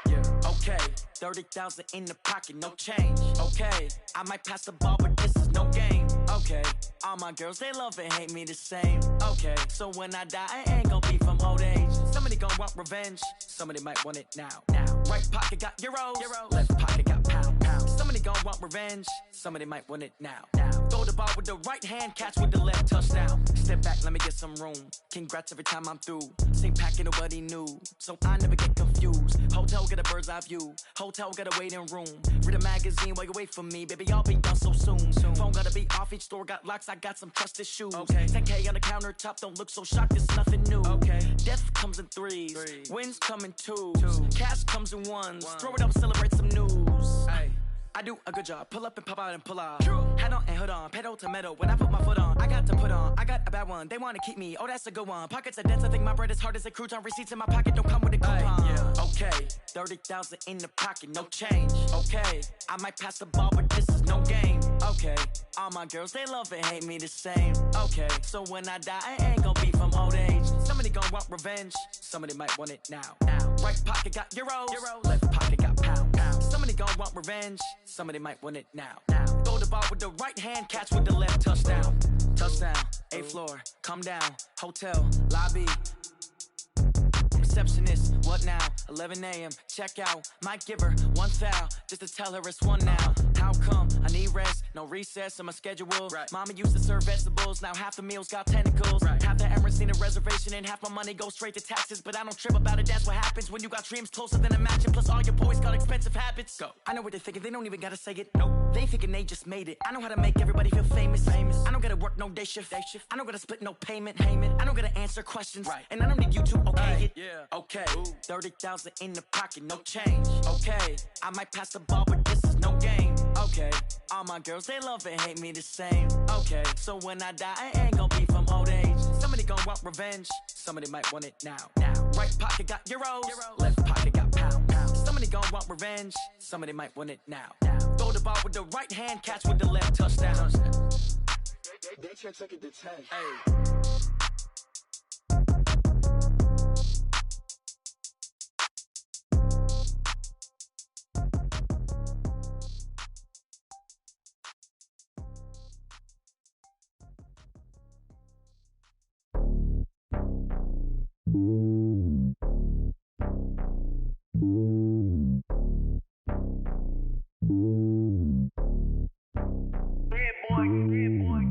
Speaker 6: Yeah. Okay. 30,000 in the pocket, no change. Okay. I might pass the ball, but this is no game. Okay. All my girls, they love and hate me the same. Okay. So when I die, I ain't gonna be from old age. Somebody gonna want revenge. Somebody might want it now. Right pocket got euros. Left pocket got pound. Somebody gon' want revenge, somebody might want it now. Throw the ball with the right hand, catch with the left, touchdown. Step back, let me get some room. Congrats every time I'm through. Same packet, nobody knew, so I never get confused. Hotel got a bird's eye view. Hotel got a waiting room. Read a magazine while you wait for me, baby. I'll be done so soon. Phone gotta be off. Each store got locks. I got some trusted shoes. Okay. 10K on the countertop. Don't look so shocked. It's nothing new. Okay. Death comes in threes. Wins come in twos. Cash comes in ones. Throw it up, celebrate some news. Ay. I do a good job, pull up and pop out and pull out. Hat on and hood on, pedal to metal. When I put my foot on, I got to put on. I got a bad one, they wanna keep me. Oh, that's a good one. Pockets are dense, I think my bread is hard as a crouton. Receipts in my pocket don't come with a coupon. Yeah. Okay, 30,000 in the pocket, no change. Okay, I might pass the ball, but this is no game. Okay, all my girls, they love and hate me the same. Okay, so when I die, I ain't gon' be from old age. Somebody gon' want revenge, somebody might want it now. Right pocket got euros, left pocket got pound. Somebody gon' want revenge, somebody might want it now. Throw the ball with the right hand, catch with the left, touchdown. Touchdown, 8th floor, come down, hotel, lobby. Receptionist, what now? 11 a.m., check out. Might give her one foul, just to tell her it's one now. How come? I need rest, no recess in my schedule. Right. Mama used to serve vegetables, now half the meals got tentacles. Right. Half the Emirates need a reservation and half my money goes straight to taxes. But I don't trip about it, that's what happens when you got dreams closer than a match. And plus all your boys got expensive habits. Go. I know what they're thinking, they don't even gotta say it. Nope. They ain't thinking they just made it. I know how to make everybody feel famous. I don't gotta work no day shift. I don't gotta split no payment. I don't gotta answer questions. Right. And I don't need you to okay it. Yeah. Okay, 30,000 in the pocket, no change. Okay, I might pass the ball, but this is no game. Okay, all my girls, they love and hate me the same. Okay, so when I die, I ain't gon' be from old age. Somebody gon' want revenge, somebody might want it now. Right pocket got euros, left pocket got pound. Somebody gon' want revenge, somebody might want it now. Throw the ball with the right hand, catch with the left, touchdown.
Speaker 3: They check it to 10.
Speaker 6: Hey.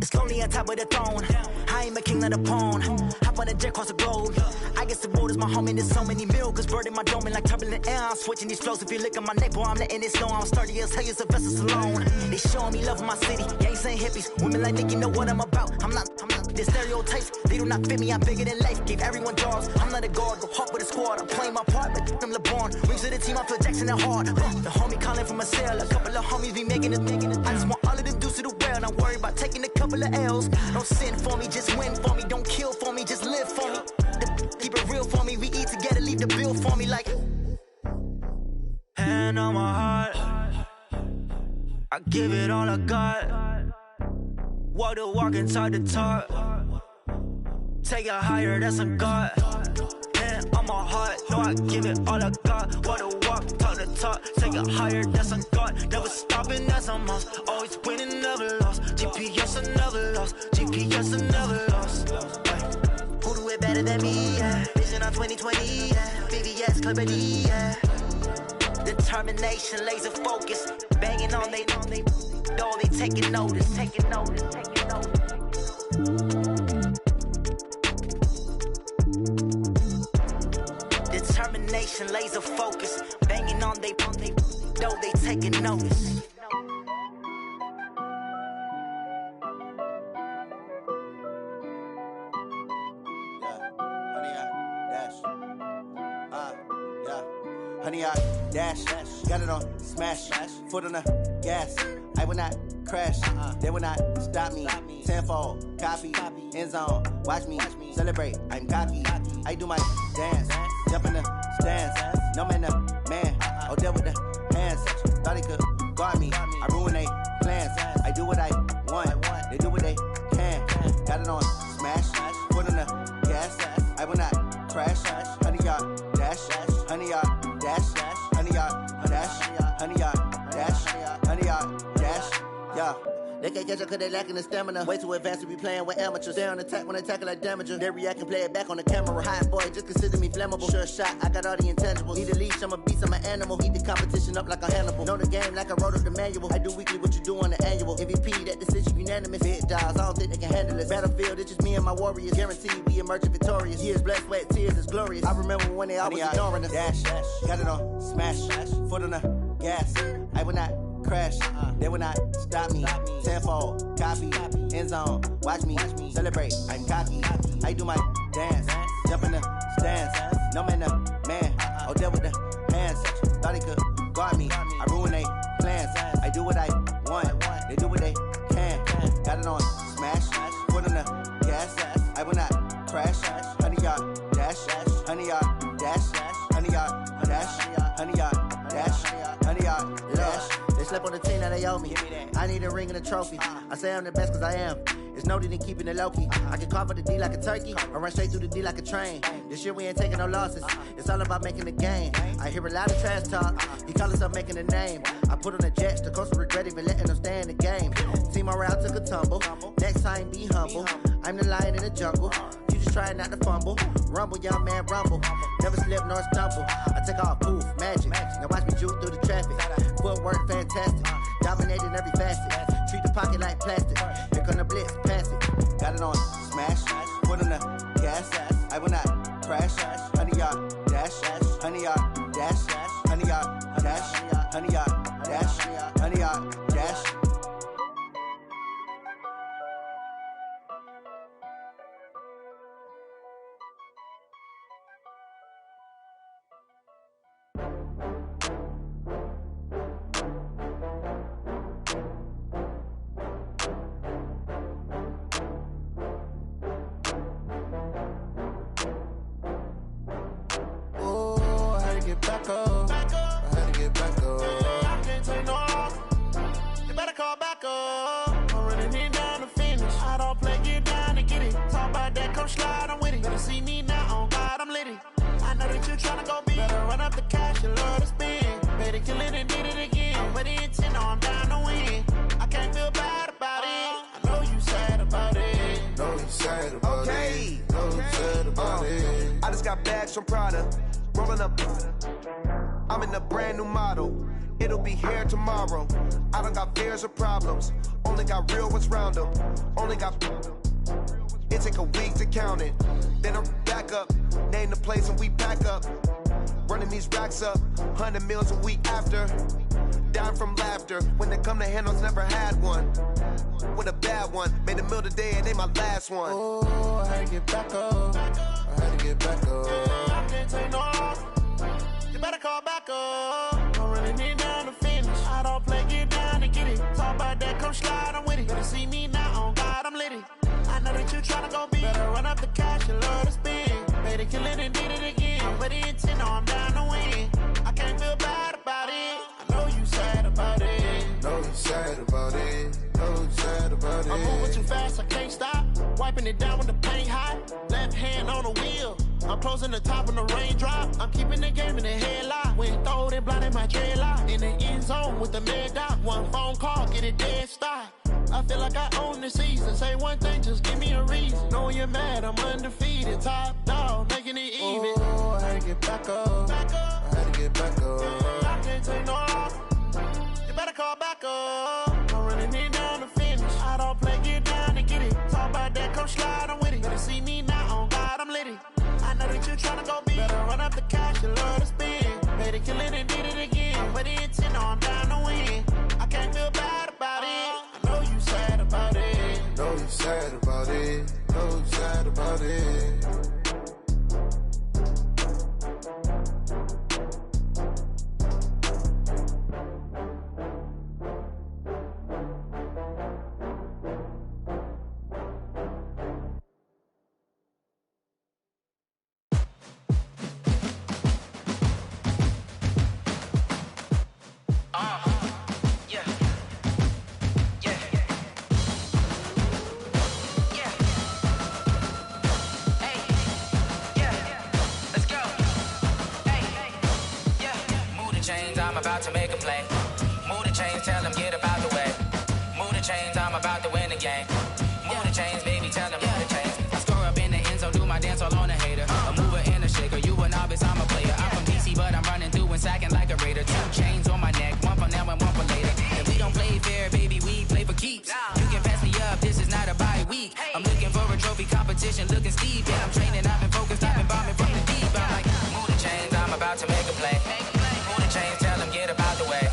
Speaker 7: It's lonely on top of the throne. I ain't a king of the pawn. Hop on a jet across the globe. I guess the world is my home and there's so many milkers birding my dome and like turbulent air. I'm switching these flows. If you look at my neck, boy, I'm letting it snow. I'm sturdy as hell, a vessel alone. They showing me love in my city. Gangs ain't hippies. Women like Nick, you know what I'm about. I'm not. The stereotypes, they do not fit me. I'm bigger than life. Gave everyone jobs. I'm not a guard. Go hard with a squad. I'm playing my part like I'm LeBron. Rings to the team. I feel Jackson and hard. The homie calling from a cell. A couple of homies be making it. I just want all of them dudes to do well. Not worry about taking a couple of L's. Don't sin for me, just win for me. Don't kill for me, just live for me. Keep it real for me. We eat together, leave the bill for me like. Hand on my heart, I give it all I got. Walk the walk and talk the talk. Take it higher, that's a God. Hand on my heart, no, I give it all I got. Walk the walk, talk the talk. Take it higher, that's a God. Never stopping, that's a must. Always winning, never lost. GPS, I never lost. GPS, I never lost. Who do it better than me? Yeah. Vision on 2020, yeah. VVS, Clippity, yeah. Determination, laser focus. Banging on they door, they taking notice. Determination, laser focus. Banging on they door, they taking notice.
Speaker 8: Honey, I dash, got it on smash, foot on the gas. I will not crash, they will not stop me. Tenfold, copy, end zone, watch me celebrate. I'm cocky, I do my dance, jump in the stands. No man, man, oh there with the hands. Thought he could guard me, I ruin they plans. I do what I want, they do what they can. Got it on smash, foot on the gas. I will not crash, honey, y'all dash, honey, y'all dash, honey, y'all dash, honey, y'all dash, honey, y'all dash, yeah. They can't catch up cause they lacking the stamina. Way too advanced to be playing with amateurs. They on attack when they tackle like damager. They react and play it back on the camera. Hot boy, just consider me flammable. Sure shot, I got all the intangibles. Need a leash, I'm a beast, I'm an animal. Eat the competition up like a Hannibal. Know the game like I wrote up the manual. I do weekly what you do on the annual. MVP, that decision unanimous. Big dogs, I don't think they can handle it. Battlefield, it's just me and my warriors. Guaranteed we emerge victorious. Years, blood, sweat, tears is glorious. I remember when they always ignoring us. Dash, got it on, smash, foot on the gas. I will not crash, they will not stop me. Tenfold, copy, end zone, watch me celebrate. I'm cocky, I do my dance, jump in the stands. No man, man, oh there with the hands. Thought he could guard me, I ruin they plans. I do what I want, they do what they can. Got it on, smash, foot on the gas. I will not crash, 100-yard dash, 100-yard dash, 100-yard dash, 100-yard dash, 100-yard dash. They slept on the team that they owe me. I need a ring and a trophy. I say I'm the best cause I am. It's noted in keeping it low-key. I can carve up the D like a turkey or run straight through the D like a train. This year we ain't taking no losses. It's all about making the game. I hear a lot of trash talk. He call himself making a name. I put on the Jets. The coach will regret even letting them stay in the game. Team morale took a tumble. Next time be humble. I'm the lion in the jungle. You just try not to fumble. Rumble, young man, rumble. Never slip nor stumble. I take off, poof, magic. Now watch me juke through the traffic. Footwork fantastic. Dominating every facet. Treat the pocket like plastic. Here come the blitz, pass it. Got it on, smash. Foot on the gas. I will not crash. 100-yard dash. 100-yard dash. 100-yard dash. 100-yard dash. 100-yard dash.
Speaker 9: Back up. I had to get back up. I can't take no loss. You better call back up. I'm running it down to finish. I don't play, get down to get it. Talk about that, come slide, I'm with it. Better see me now, on God, I'm lit it. I know that you tryna go big. Better run up the cash, you love to spend. Better kill it and did it again. I'm with the intent, I'm down to win. I can't feel bad about it. I know you sad about it.
Speaker 10: Know you sad about it. Know you sad about it. I just got bags from Prada. Rolling up, I'm in a brand new model. It'll be here tomorrow. I don't got fears or problems. Only got real ones round them. Only got. It take a week to count it. Then I'm back up. Name the place and we pack up. Running these racks up. 100 meals a week after. Down from laughter. When they come to handles, never had one. With a bad one. Made a meal today and they my last one.
Speaker 9: Oh, I had to get back up. I had to get back up. I can't take no loss. You better call back up. I'm running it down to finish. I don't play, get down to get it. Talk about that, come slide, I'm with it. Better see me now, on God, I'm lit it. I know that you tryna go big. Better run up the cash, you love to spend. Better kill it and did it again. I'm with the intent, I'm down to win. I can't feel bad about it. I know you sad about it.
Speaker 10: Know you sad about it. Know you sad about it.
Speaker 9: I'm moving too fast, I can't stop. Wiping it down with the paint hot. Left hand on the wheel. I'm closing the top when the raindrop. I'm keeping the game in the headlock. When throwed and blinded my dreadlock. In the end zone with the mad dot. One phone call, get it dead stop. I feel like I own the season. Say one thing, just give me a reason. Knowing you're mad, I'm undefeated. Top dog, making it even.
Speaker 10: Oh, I had to get back up. I had to get back up.
Speaker 9: I can't take no loss. You better call back up. I'm running it down to finish. I don't play, get down to get it. Talk about that, come slide, I'm with it. Better see me now, on God, I'm lit it. I know that you tryna go big. Better run up the cash, you love to spend. Better kill it and did it again. I'm with the intent, I'm down to win. I can't feel bad about it. I know you sad about it.
Speaker 10: Know you sad about it. Know you sad about it.
Speaker 11: I'm about to make a play. Move the chains, tell them get up out the way. Move the chains, I'm about chains, baby, tell them move the chains. I score up in the end zone, do my dance all on a hater. A mover and a shaker, you a novice, I'm a player. I'm from DC, but I'm running through and sacking like a raider. 2 chains on my neck, one for now and one for later. And we don't play fair, baby, we play for keeps. You can pass me up, this is not a bye week. I'm looking for a trophy competition, looking steep. Yeah, I'm training, I've been focused, I've been bombing from the deep. I'm like, move the chains, I'm about to make a play. Move the chains, tell them get up out the way.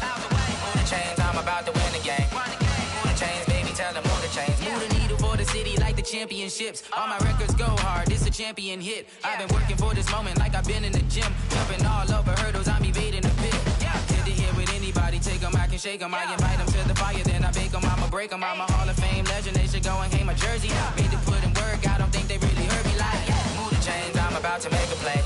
Speaker 11: Move the chains, I'm about to win the game. Move the chains, baby, tell them move the chains. Move the needle for the city like the championships. All my records go hard, this a champion hit. I've been working for this moment like I've been in the gym. Jumping all over hurdles, I'm evading the pit. Hit the hit with anybody, take them, I can shake them. I invite them to the fire, then I bake them, I'ma break them. I'm a Hall of Fame legend, they should go and hang my jersey. Made to put in work, I don't think they really heard me like, move the chains, I'm about to make a play.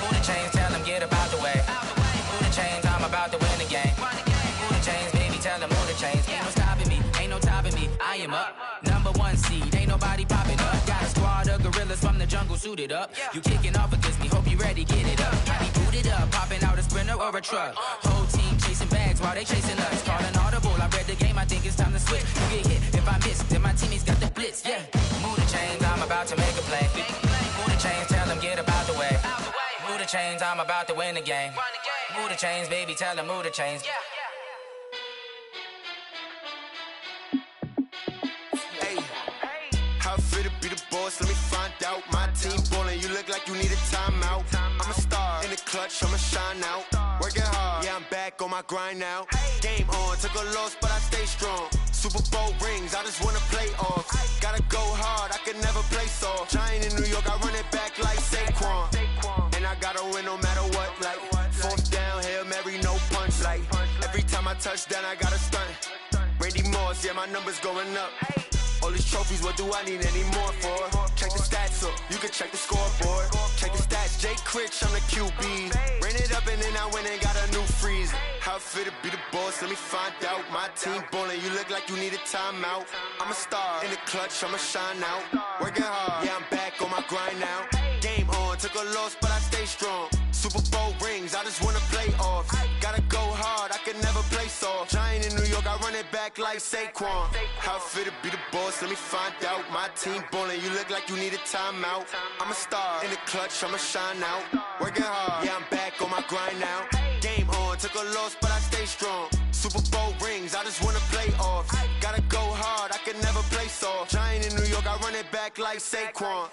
Speaker 11: Move the chains, tell them get up out the way. Move the chains, I'm about to win the game. Move the chains, baby, tell them move the chains. Ain't no stopping me, ain't no topping me, I am up. #1 seed, ain't nobody popping up. Got a squad of gorillas from the jungle suited up. You kicking off against me, hope you ready, get it up. I be booted up, popping out a Sprinter or a truck. Whole team chasing bags while they chasing us. Calling audible, I read the game, I think it's time to switch. You get hit, if I miss, then my teammates got the blitz, yeah. Move the chains, I'm about to make a play. Move the chains, tell them get up out the way. Move the chains, I'm about to win the game. Move the chains, baby, tell them move the chains.
Speaker 10: Let me find out. My team ballin', you look like you need a timeout. I'm a star in the clutch, I'ma shine out. Working hard, yeah, I'm back on my grind now. Game on, took a loss, but I stay strong. Super Bowl rings, I just wanna play off. Gotta go hard, I can never play soft. Giant in New York, I run it back like Saquon. And I gotta win no matter what, like 4th down, Hail Mary, no punch. Like every time I touch down, I gotta stunt. Randy Moss, yeah, my numbers going up. All these trophies, what do I need any more for? Check the stats up, you can check the scoreboard. Check the stats, Jay Critch, I'm the QB. Ran it up and then I went and got a new freeze. How it fit to be the boss, let me find out. My team ballin', you look like you need a timeout. I'm a star in the clutch, I'ma shine out. Working hard, yeah, I'm back on my grind now. Game on, took a loss, but I stay strong. Super Bowl rings, I just wanna play off. Gotta go hard, I can never play soft. Giant in New York, I run it back like Saquon. How it fit to be the boss, let me find out. My team ballin', you look like you need a timeout. I'm a star in the clutch, I'ma shine out. Working hard, yeah, I'm back on my grind now. Game on, took a loss, but I stay strong. Super Bowl rings, I just wanna play off. Gotta go hard, I can never play soft. Giant in New York, I run it back like Saquon.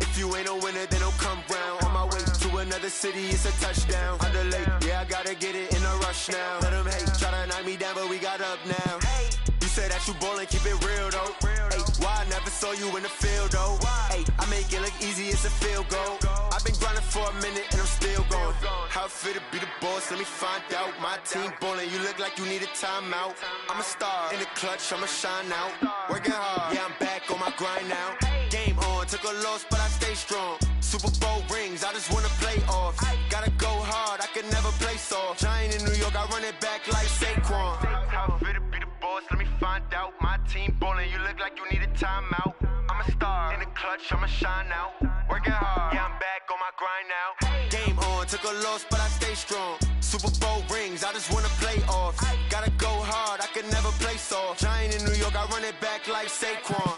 Speaker 10: If you ain't a winner, then don't come round. On my way to another city, it's a touchdown. Under late, yeah, I gotta get it in a rush now. Let them hate, try to knock me down, but we got up now. You say that you ballin', keep it real though. Hey, why I never saw you in the field though? Hey, I make it look easy, it's a field goal. I've been grinding for a minute and I'm still going. How it fit to be the boss, let me find out. My team ballin', you look like you need a timeout. I'm a star in the clutch, I'ma shine out. Working hard, yeah, I'm back on my grind now. Game on, took a loss, but I stay strong. Super Bowl rings, I just wanna play off. Gotta go hard, I can never play soft. Giant in New York, I run it back like Saquon. How it fit to be the boss, let me find out. My team ballin', you look like you need a timeout. I'm a star in the clutch, I'ma shine out. Working hard, yeah, I'm back on my grind now. Game on, took a loss, but I stay strong. Super Bowl rings, I just wanna play off. Gotta go hard, I can never play soft. Giant in New York, I run it back like Saquon.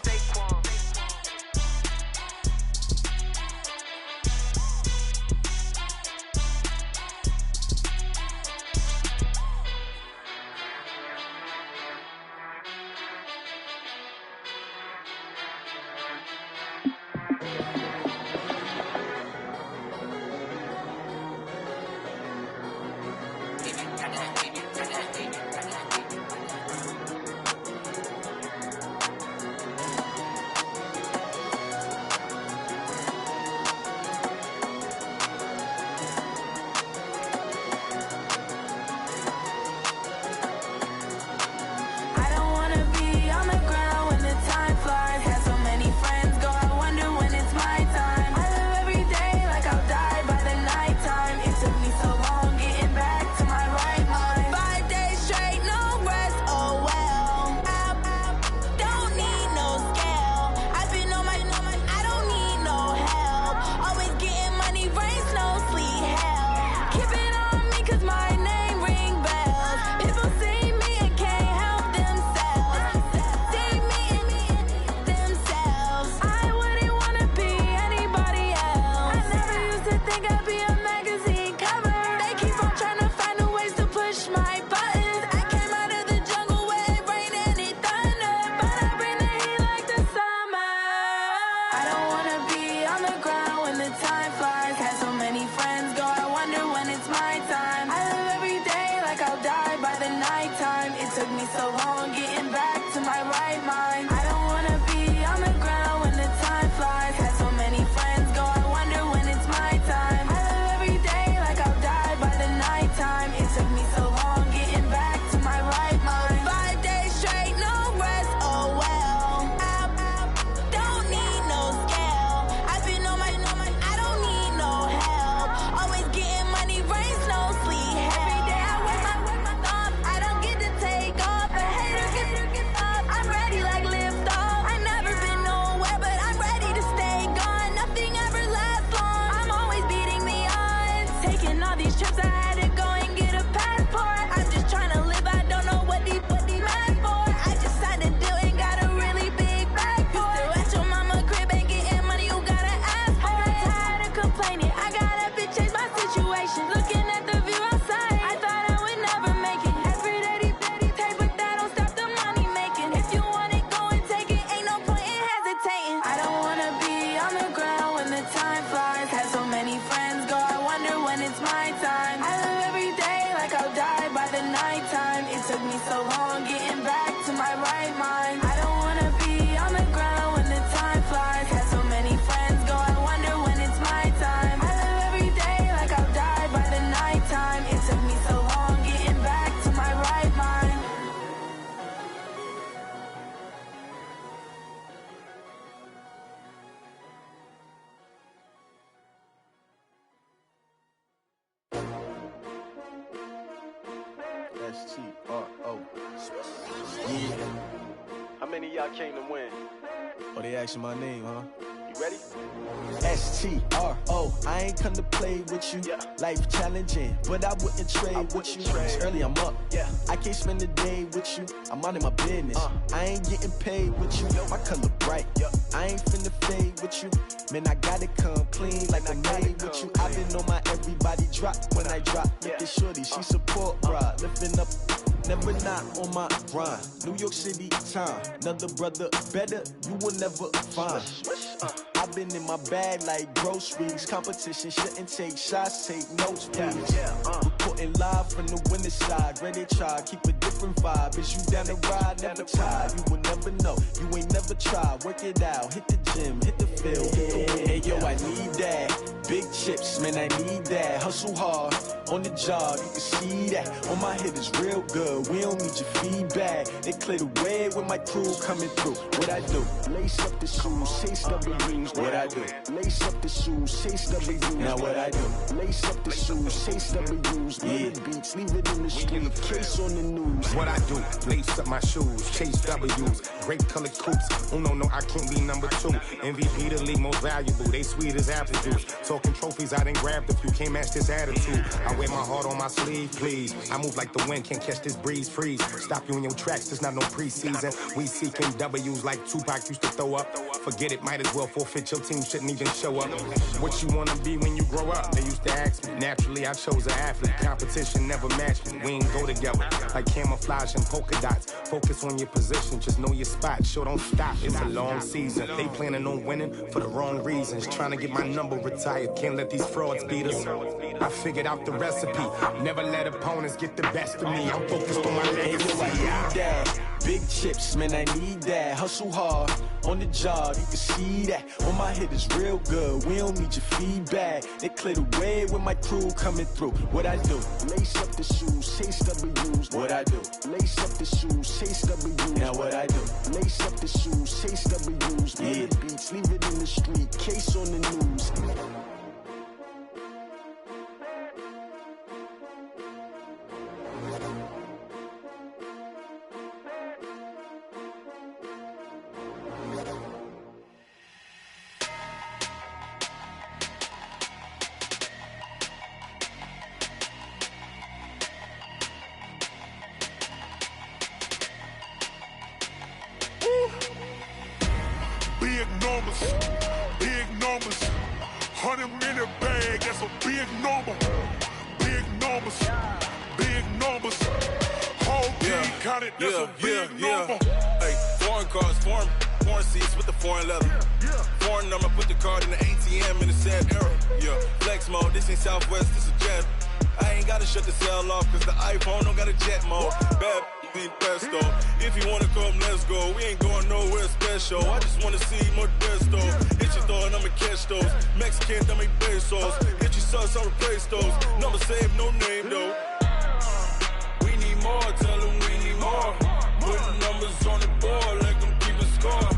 Speaker 10: S-T-R-O. Yeah.
Speaker 12: How many of y'all came to win?
Speaker 10: Oh, they asking my name, huh?
Speaker 12: You ready?
Speaker 10: S-T-R-O. I ain't come to play with you. Life challenging, but I wouldn't trade with you. It's early, I'm up. I can't spend the day with you. I'm out in my business. I ain't getting paid with you. My color bright. I ain't finna fade with you. Man, I gotta come clean like I made with you. I've been on my everybody drop when I drop. Look at shorty, she support bra. Lifting up, never not on my grind. New York City time, another brother better, you will never find. I've been in my bag like groceries. Competition shouldn't take shots, take notes, please. Reporting live from the winning side. Ready to try, keep a different vibe. Is you down the ride, never tired. You will never know, you ain't never tried. Work it out, hit the gym, hit the field, hit the win. Hey yo, I need that. Big chips, man, I need that. Hustle hard, on the job, you can see that. On my hit is real good, we don't need your feedback. They clear the way with my crew coming through. What I do? Lace up the shoes, chase W's. What I do? Lace up the shoes, chase W's. Now what I do? Lace up the shoes, chase W's. Yeah, beats, leave it in the street, case on the news.
Speaker 13: What I do? Lace up my shoes, chase W's. Great colored coops. Oh no, I can't be number 2. MVP the league most valuable. They sweet as apple juice. Talking trophies, I done grabbed a few. Can't match this attitude. I wear my heart on my sleeve, please. I move like the wind, can't catch this breeze, freeze. Stop you in your tracks, there's not no preseason. We seeking W's like Tupac used to throw up. Forget it, might as well forfeit, your team shouldn't even show up. What you wanna be when you grow up? They used to ask me. Naturally, I chose an athlete. Competition never matched me. We ain't go together like camouflage and polka dots. Focus on your position, just know your spot. Sure, don't stop, it's a long season. They planning on winning for the wrong reasons. Trying to get my number retired, can't let these frauds beat us. I figured out the recipe. Never let opponents get the best of me. I'm focused on my legacy.
Speaker 10: I need that. Big chips, man, I need that. Hustle hard, on the job, you can see that. On my hit is real good, we don't need your feedback. They clear the way with my crew coming through. What I do? Lace up the shoes, chase W's. What I do? Lace up the shoes, chase W's. Now what I do? Lace up the shoes, chase W's. Yeah, beats, leave it in the street, case on the news.
Speaker 14: Big numbers, 100-minute bag, that's a big number. Big numbers, whole team counted, that's a big number.
Speaker 15: Hey, foreign cars, foreign seats with the foreign leather. Foreign number, put the card in the ATM in the sad era. Yeah, flex mode, this ain't Southwest, this is jet. I ain't gotta shut the cell off, cause the iPhone don't got a jet mode. Bad need pesto. If you wanna come, let's go. We ain't going nowhere special. I just wanna see Modesto. Hit your thought, I'ma catch those. Mexican, I make pesos. Hit your sauce, I'll replace those. Number saved, no name though. We need more, tell them we need more. Putting numbers on the board, like them keep a score.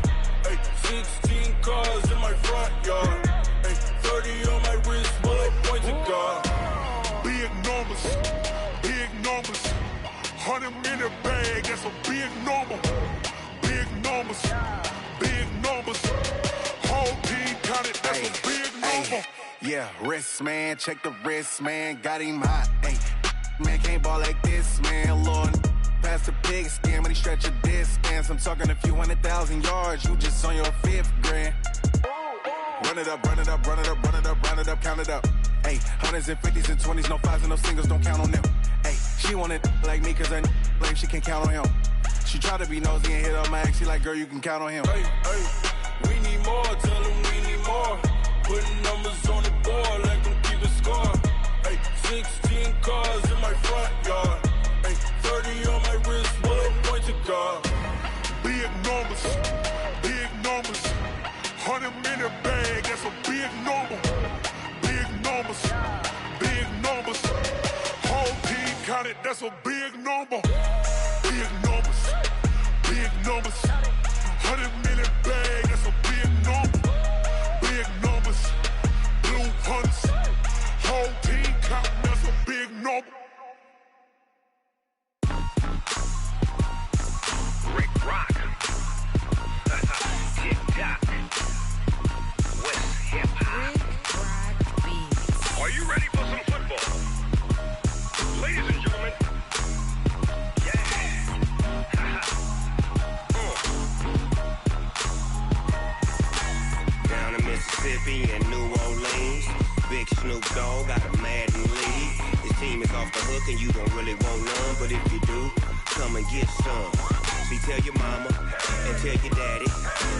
Speaker 15: Hey, 16 cars in my front yard. Hey, 30 on my wrist, bullet points of God.
Speaker 14: Big numbers, 100-minute bag, that's a big number. Big numbers, whole team counted, that's a big number.
Speaker 13: Yeah, wrist man, check the wrist man, got him hot. Ay, man can't ball like this, man. Lord, past the pig skin when he stretch a distance. I'm talking a few 100,000 yards, you just on your 5th grand. Run it up, count it up. Ay, 100s and 50s and 20s, no 5s and no singles, don't count on them. Ay, she want it like me cause her lame, she can't count on him. She try to be nosy and hit up my ex, she like, girl, you can count on him.
Speaker 15: Hey, we need more, tell them we need more. Putting numbers on the board, like them keep a score. Hey, 16 cars in my front yard. Hey, 30 on my wrist, bullet points of God.
Speaker 14: Big numbers, 100-minute bag, that's a big number. Big numbers, whole team counted, that's a big number. Big numbers, 100-minute bag, that's a big number. Big numbers, blue hunts, whole team counting, that's a big number.
Speaker 16: Mississippi and New Orleans. Big Snoop Dogg got a Madden league. His team is off the hook and you don't really want none, but if you do, come and get some. See, tell your mama and tell your daddy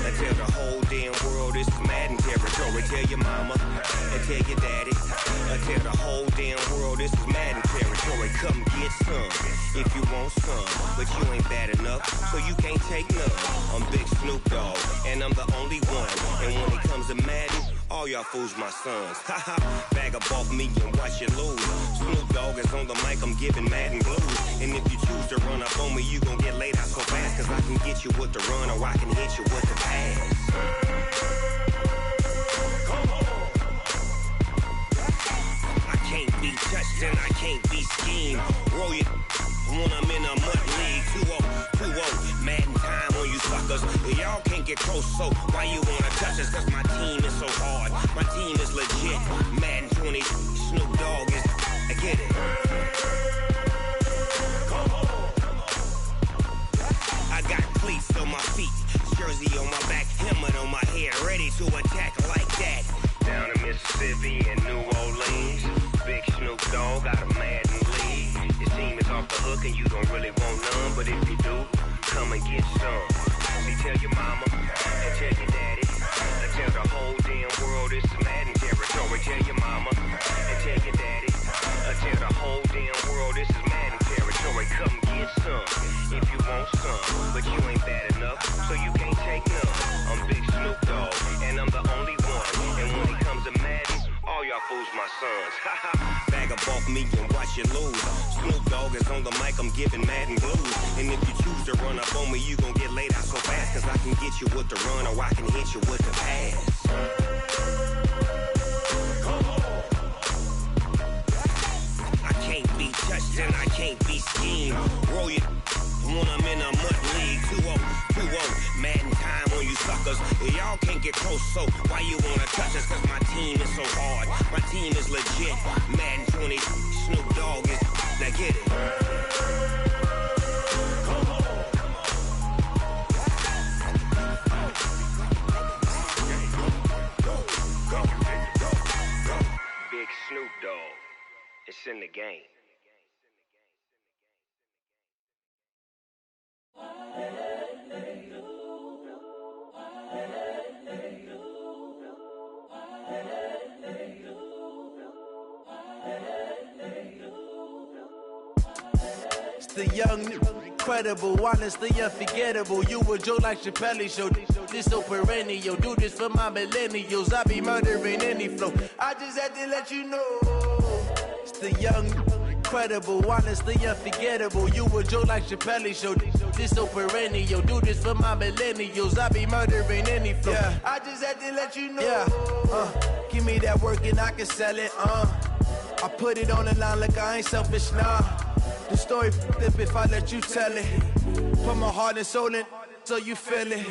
Speaker 16: and tell the whole damn world this is Madden territory. Tell your mama and tell your daddy and tell the whole damn world this is Madden territory. Come get some if you want some, but you ain't bad enough, so you can't take none. I'm Big Snoop Dogg and I'm the only one. And when it comes to Madden, all y'all fools my sons. Haha, bag up off me and watch you lose. Snoop Dogg is on the mic, I'm giving Madden blues. And if you choose to run up on me, you gon' get laid out so fast. Cause I can get you with the run or I can hit you with the pass. Come on. I can't be touched and I can't be schemed. Roll it when I'm in a mud league. 2-0, Madden time on you suckers. Y'all can't get close, so why you wanna touch us? Cause my team is so hard, my team is legit. Madden 20, Snoop Dogg is, I get it. Come on. I got cleats on my feet, jersey on my back, helmet on my head, ready to attack like that. Down in Mississippi and New Orleans, Big Snoop Dogg got a Madden league. His team is off the hook and you don't really want none, but if you do, come and get some. See, tell your mama and tell your daddy and tell the whole damn world this is Madden territory. Tell your mama and tell your daddy and tell the whole damn world this is Madden territory. Come get some if you want some, but you ain't bad enough, so you can't take none. I'm Big Snoop Dogg and I'm the only one. And when it comes to Madden, all y'all fools my sons. Bag up off me and watch you lose. Snoop Dogg is on the mic, I'm giving Madden blues. And if you choose to run up on me, you gon' get laid out so fast. Cause I can get you with the run or I can hit you with the pass. Come on. I can't be touched and I can't be schemed. Roll it when I'm in a mud league. 2-0, Madden time on you suckers. Y'all can't get close, so why you wanna touch us? Cause my team is so hard, my team is legit. Madden 20, Snoop Dogg is, now get it. Come on. Go. Big Snoop Dogg, it's in the game.
Speaker 10: It's the young, incredible, honestly unforgettable. You a Joe like Chappelle show. This so perennial. Do this for my millennials. I be murdering any flow. I just had to let you know. It's the young, incredible, honestly unforgettable. You a Joe like Chappelle show. This so perennial. Do this for my millennials. I be murdering any flow. Yeah. I just had to let you know. Yeah. Give me that work and I can sell it. I put it on the line like I ain't selfish, nah. The story flip if I let you tell it. Put my heart and soul in so you feel it.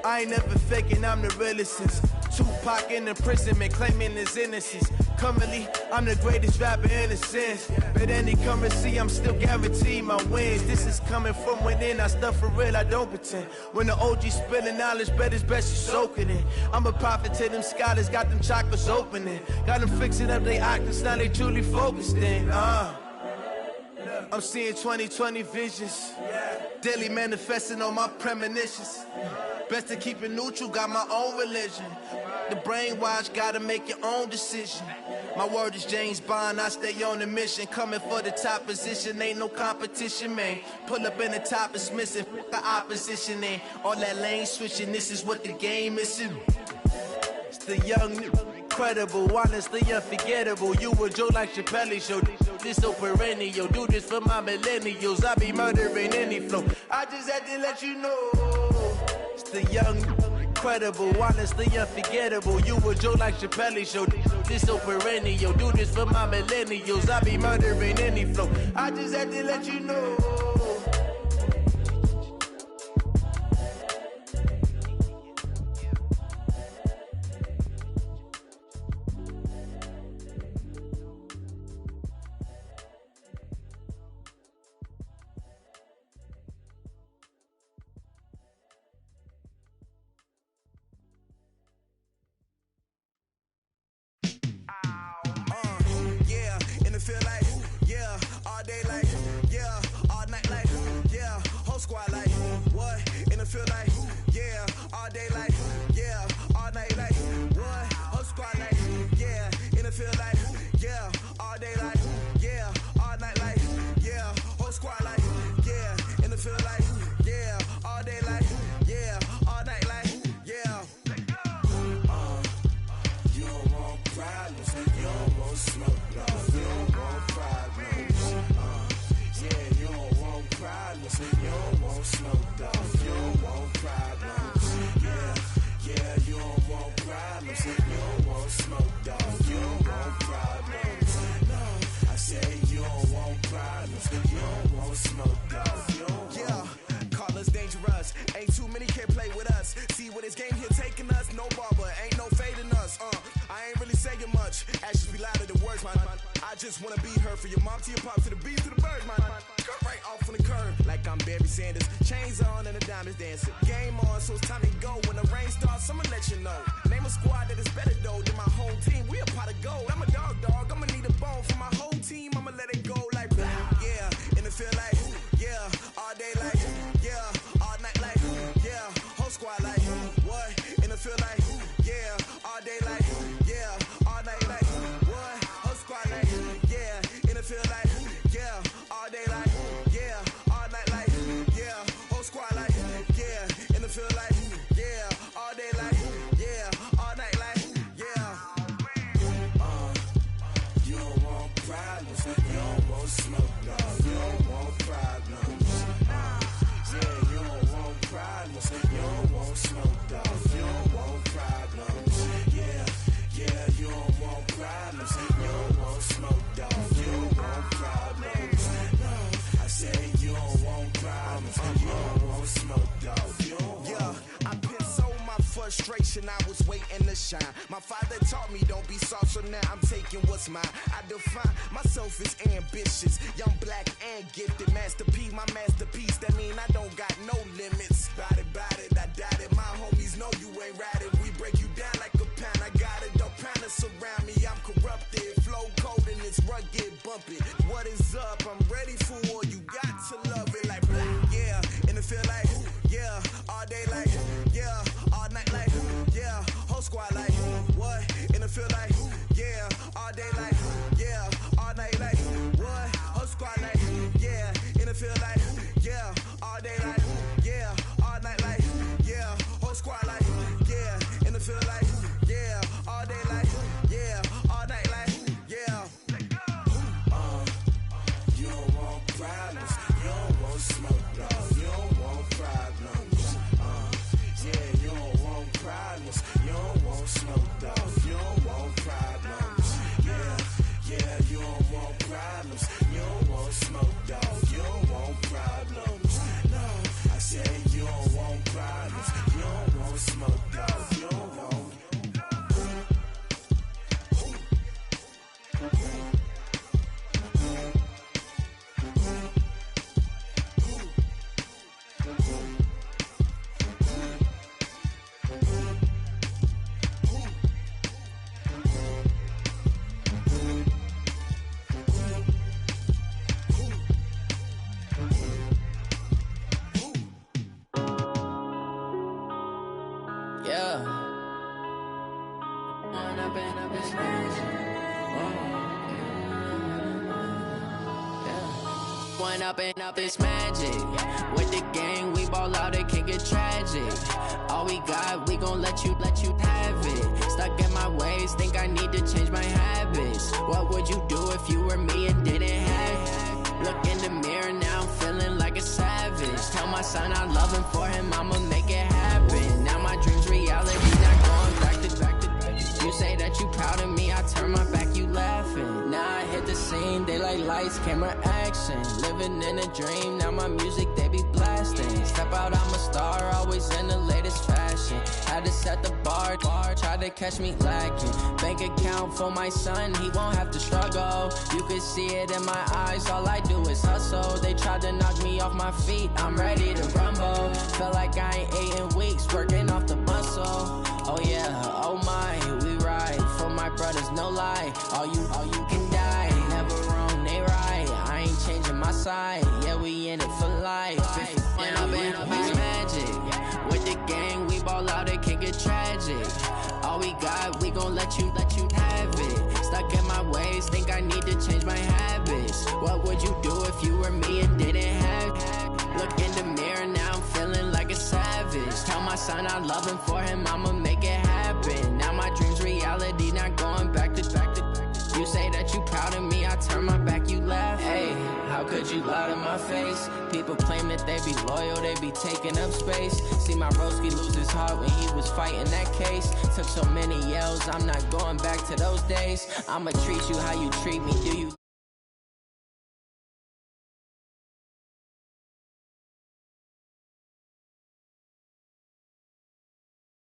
Speaker 10: I ain't never faking, I'm the realest since Tupac in imprisonment, claiming his innocence. Currently, I'm the greatest rapper in a sense. But any currency, I'm still guaranteed my wins. This is coming from within, I stuff for real, I don't pretend. When the OG spilling knowledge, bet it's best you soak it in. I'm a prophet to them scholars, got them chakras opening. Got them fixing up they octaves, now they truly focused in. I'm seeing 2020 visions, daily manifesting on my premonitions. Best to keep it neutral, got my own religion. The brainwash, gotta make your own decision. My word is James Bond, I stay on the mission. Coming for the top position, ain't no competition, man. Pull up in the top, it's missing, the opposition ain't. All that lane switching, this is what the game is. It's the young, incredible, honestly unforgettable. You a Joe like Chappelle show. This so perennial. Do this for my millennials. I be murdering any flow. I just had to let you know. It's the young, incredible, honestly unforgettable. You a Joe like Chappelle show. This so perennial. Do this for my millennials. I be murdering any flow. I just had to let you know. feel like, yeah, all day like, yeah, all night like, what? Whole squad like, yeah, in the feel like, yeah, all day like, yeah, all night like, yeah, whole squad like, yeah, in the feel like, yeah, all day like, yeah, all night like, yeah. You don't want problems, you don't want smoke, no, you don't want problems. Yeah, you don't want problems, you don't want smoke, dog, you don't want problems. Yeah, you don't want problems, you don't want smoke, dog, you don't want problems. No, I say you don't want problems, you don't want smoke, dog, you don't want. Yeah, call us dangerous, ain't too many can play with us. See what this game here taking us, no barber, ain't no fading us. I ain't really saying much, actions be louder than words, man. I just wanna be heard, for your mom to your pop, to the beat, to the bird, man. Cut right off on the curb, like I'm Barry Sanders. Chains on and the diamonds dancing. Game on, so it's time to go. When the rain starts, I'ma let you know. Name a squad that is better though than my home team. We a pot of gold. I'm a dog, I'ma need a bone for my whole team. I'ma let it go like blah. Yeah, and it feel like, yeah, all day like, yeah, all night like, yeah, whole squad like, what? And it feel like, yeah, all day like, yeah, all night like, what? Whole squad like, yeah, and it feel like, yeah, all day like, yeah, all night like, yeah, whole squad like, yeah, and it feel like, yeah, all day like, yeah, all night like, yeah. You don't want problems, you don't want smoke, no, you don't want problems. Yeah, you don't want problems, you don't want smoke, dog, you don't want problems. Yeah, you don't want problems, you don't want smoke, dog, you don't want problems. No, I say you don't want problems, you don't want smoke, dog, you don't want. Yeah, I pissed so my frustration, I was waiting to shine. My father taught me don't be soft, so now I'm taking what's mine. I define myself as ambitious, young, black, and gifted. Master P, my masterpiece, that mean I don't got no limits. Bout it, I doubt it. My homies know you ain't ratted. We break you down like a pound. I got it, don't pound us around me. I'm corrupted, flow cold and it's rugged, bumping. What is up? I'm ready for war. You got to love it like blah. Yeah, and it feel like, yeah, all day like, yeah, all night like, yeah, whole squad like, what? And it feel like, yeah, all day like, yeah, all night like, what? Whole squad like, yeah, and it feel like, yeah, all day like, yeah, all night like, yeah, whole squad like, yeah, and it feel like, yeah, all day like, yeah, all night like, yeah. You don't want problems, you don't want smoke, dog, you don't want problems. Yeah, you don't want problems, you don't want smoke, dog, you don't want problems. Yeah, you don't want problems, you don't want smoke, dog, you don't want problems. No, I say you don't want problems, you don't want smoke, dog, you don't want.
Speaker 11: Up this magic. With the gang, we ball out, it can get tragic. All we got, we gon' let you have it. Stuck in my ways, think I need to change my habits. What would you do if you were me and didn't have it? Look in the mirror, now I'm feeling like a savage. Tell my son I love him, for him I'ma make it happen. Now my dreams reality, not going back to back. You say that you proud of me, I turn my back, you laughing. Now I hit the scene, they like lights, camera, action. Living in a dream, now my music, they be blasting. Step out, I'm a star, always in the latest fashion. Had to set the bar, try to catch me lacking. Bank account for my son, he won't have to struggle. You could see it in my eyes, all I do is hustle. They tried to knock me off my feet, I'm ready to rumble. Felt like I ain't ate in weeks, working off the muscle. Oh yeah, oh my, we ride for my brothers, no lie. All you can die, never wrong, they right. I ain't changing my side, yeah, we in it for life. When I've been up, it's magic. let you have it. Stuck in my ways, think I need to change my habits. What would you do if you were me and didn't have it? Look in the mirror, now I'm feeling like a savage. Tell my son I love him, for him I'ma make it happen. Now my dream's reality, not going back to. You say that you proud of me, I turn my back, you laugh. Hey, how could you lie to my face? People claim that they be loyal, they be taking up space. See my broski lose his heart when he was fighting that case. Took so many yells, I'm not going back to those days. I'ma treat you how you treat me, do you?